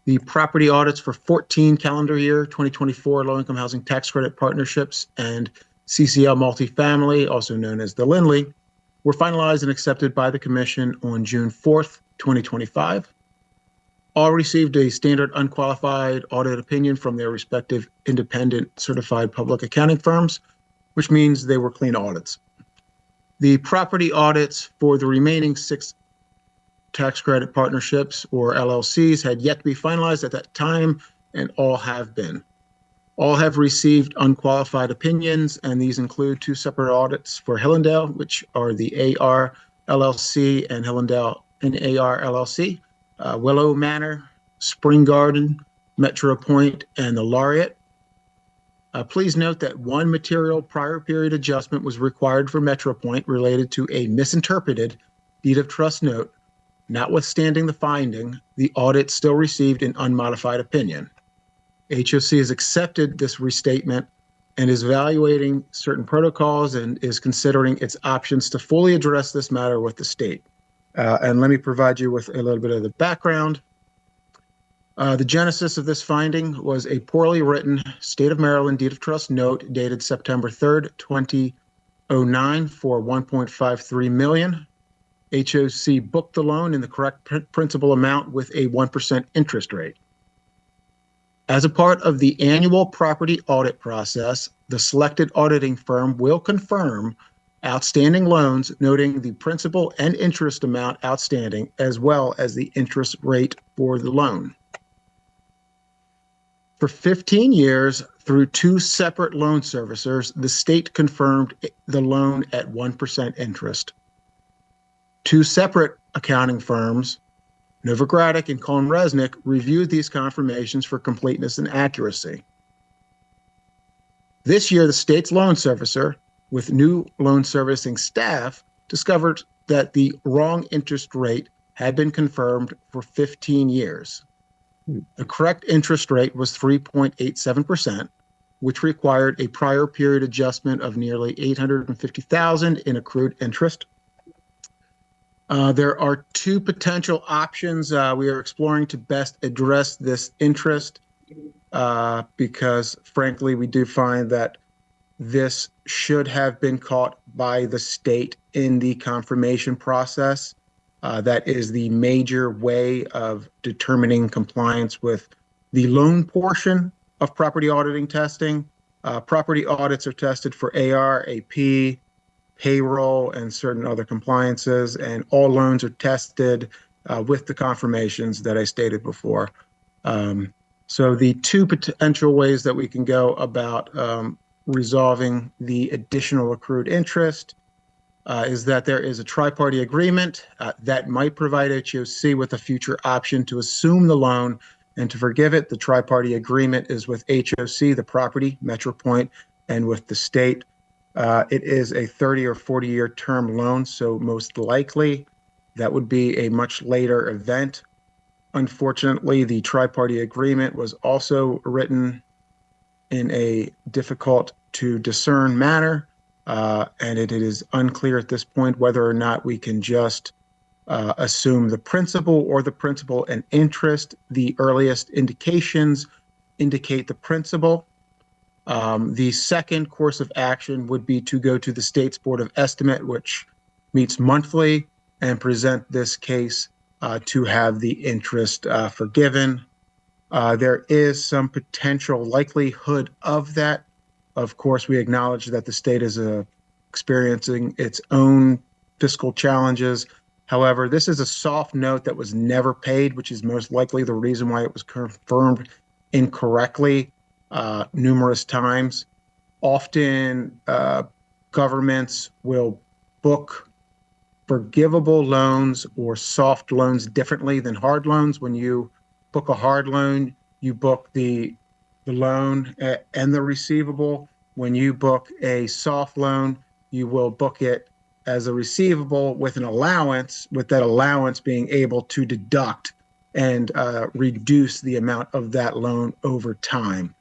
The property audits for 14 calendar year 2024 low-income housing tax credit partnerships and CCL multifamily, also known as the Lindley, were finalized and accepted by the Commission on June 4th, 2025. All received a standard unqualified audit opinion from their respective independent certified public accounting firms, which means they were clean audits. The property audits for the remaining 6 tax credit partnerships or LLCs had yet to be finalized at that time, and all have been. All have received unqualified opinions, and these include 2 separate audits for Hillendale, which are the AR LLC and Hillendale NAR LLC, Willow Manor, Spring Garden, Metro Point, and the Laureate. Please note that 1 material prior period adjustment was required for Metro Point related to a misinterpreted deed of trust note. Notwithstanding the finding, the audit still received an unmodified opinion. HOC has accepted this restatement and is evaluating certain protocols and is considering its options to fully address this matter with the state. And let me provide you with a little bit of the background. The genesis of this finding was a poorly written State of Maryland deed of trust note dated September 3rd, 2009 for $1.53 million. HOC booked the loan in the correct principal amount with a 1% interest rate. As a part of the annual property audit process, the selected auditing firm will confirm outstanding loans, noting the principal and interest amount outstanding, as well as the interest rate for the loan. For 15 years, through two separate loan servicers, the state confirmed the loan at 1% interest. Two separate accounting firms, Novogradac and Cohen Resnick, reviewed these confirmations for completeness and accuracy. This year, the state's loan servicer, with new loan servicing staff, discovered that the wrong interest rate had been confirmed for 15 years. The correct interest rate was 3.87%, which required a prior period adjustment of nearly $850,000 in accrued interest. There are two potential options we are exploring to best address this interest because, frankly, we do find that this should have been caught by the state in the confirmation process. That is the major way of determining compliance with the loan portion of property auditing testing. Property audits are tested for AR, AP, payroll, and certain other compliances, and all loans are tested with the confirmations that I stated before. So the two potential ways that we can go about resolving the additional accrued interest is that there is a tri-party agreement that might provide HOC with a future option to assume the loan and to forgive it. The tri-party agreement is with HOC, the property, MetroPoint, and with the state. It is a 30 or 40-year term loan, so most likely that would be a much later event. Unfortunately, the tri-party agreement was also written in a difficult to discern manner, and it is unclear at this point whether or not we can just assume the principal or the principal and interest. The earliest indications indicate the principal. The second course of action would be to go to the state's Board of Estimate, which meets monthly, and present this case to have the interest forgiven. There is some potential likelihood of that. Of course, we acknowledge that the state is experiencing its own fiscal challenges. However, this is a soft note that was never paid, which is most likely the reason why it was confirmed incorrectly numerous times. Often, governments will book forgivable loans or soft loans differently than hard loans. When you book a hard loan, you book the loan and the receivable. When you book a soft loan, you will book it as a receivable with an allowance, with that allowance being able to deduct and reduce the amount of that loan over time.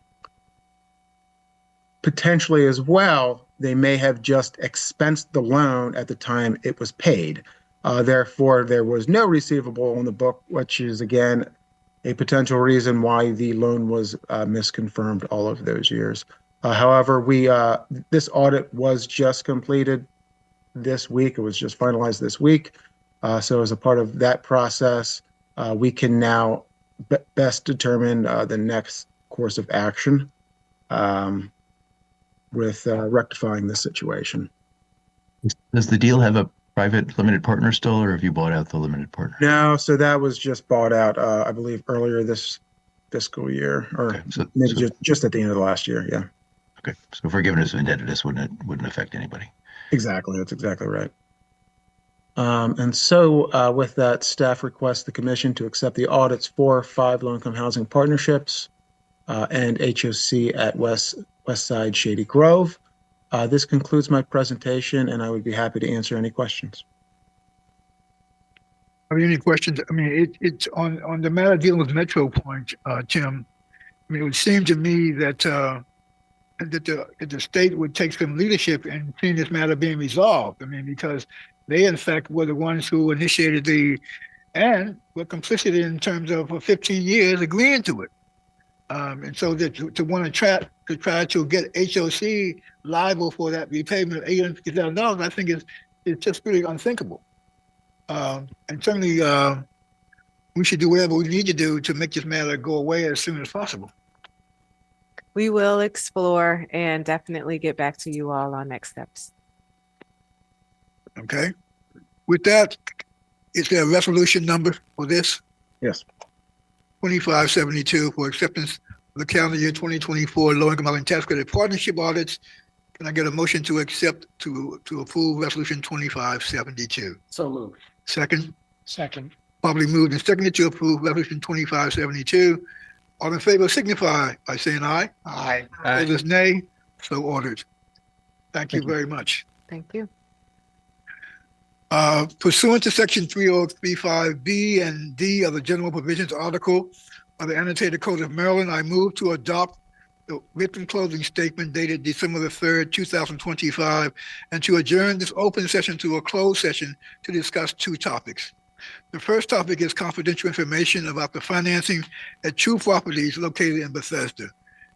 Potentially as well, they may have just expensed the loan at the time it was paid. Therefore, there was no receivable on the book, which is, again, a potential reason why the loan was misconfirmed all of those years. However, this audit was just completed this week. It was just finalized this week. So as a part of that process, we can now best determine the next course of action with rectifying this situation. Does the deal have a private limited partner still, or have you bought out the limited partner? No, so that was just bought out, I believe, earlier this fiscal year, or Okay, so just at the end of the last year. Yeah, okay. So forgiveness of indebtedness wouldn't affect anybody. exactly. That's exactly right. And so with that, staff requests the commission to accept the audits for 5 low-income housing partnerships and HOC at West Side Shady Grove. This concludes my presentation, and I would be happy to answer any questions. Have you any questions? I mean, it's on the matter dealing with MetroPoint, Tim. I mean, it would seem to me that the state would take some leadership in seeing this matter being resolved. I mean, because they, in fact, were the ones who initiated and were complicit in terms of for 15 years agreeing to it. And so that to want to try to get HOC liable for that repayment of $850,000, I think it's just really unthinkable. And certainly we should do whatever we need to do to make this matter go away as soon as possible. We will explore and definitely get back to you all on next steps. Okay. With that, is there a resolution number for this? Yes. 2572 for acceptance of the calendar year 2024 low-income housing tax credit partnership audits. Can I get a motion to accept, to approve resolution 2572? So moved. Second, Second. probably moved and seconded to approve resolution 2572. All in favor signify by saying aye. Aye. Opposed, nay. So ordered. Thank you very much. Thank you. Pursuant to section 3035B and D of the general provisions article of the annotated code of Maryland, I move to adopt the written closing statement dated December the 3rd, 2025, and to adjourn this open session to a closed session to discuss two topics. The first topic is confidential information about the financing at two properties located in Bethesda.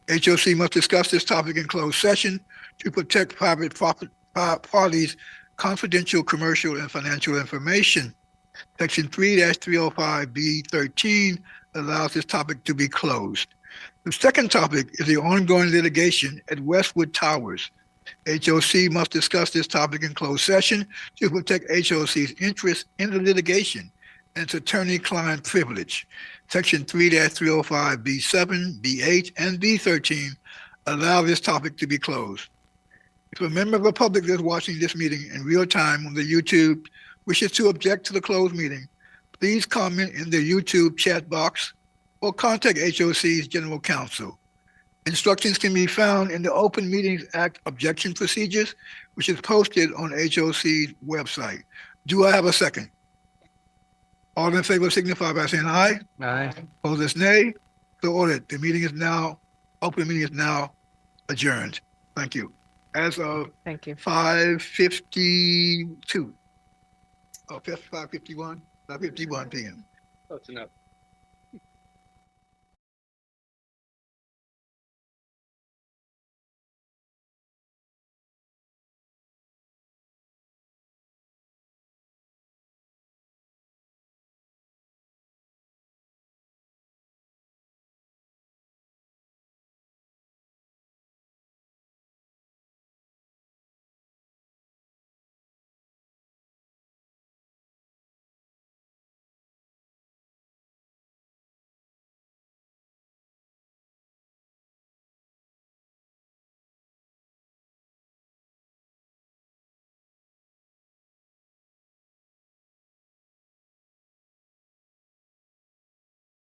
HOC must discuss this topic in closed session to protect private parties' confidential commercial and financial information. Section 3-305B13 allows this topic to be closed. The second topic is the ongoing litigation at Westwood Towers. HOC must discuss this topic in closed session to protect HOC's interest in the litigation and its attorney-client privilege. Section 3-305B7, B8, and B13 allow this topic to be closed. If a member of the public that is watching this meeting in real time on the YouTube wishes to object to the closed meeting, please comment in the YouTube chat box or contact HOC's General Counsel. Instructions can be found in the Open Meetings Act objection procedures, which is posted on HOC's website. Do I have a second? All in favor signify by saying aye. Aye. Opposed, nay. So ordered. The meeting is now, open meeting is now adjourned. Thank you. As of Thank you. 5:52. Oh, 5:51 p.m. Close enough.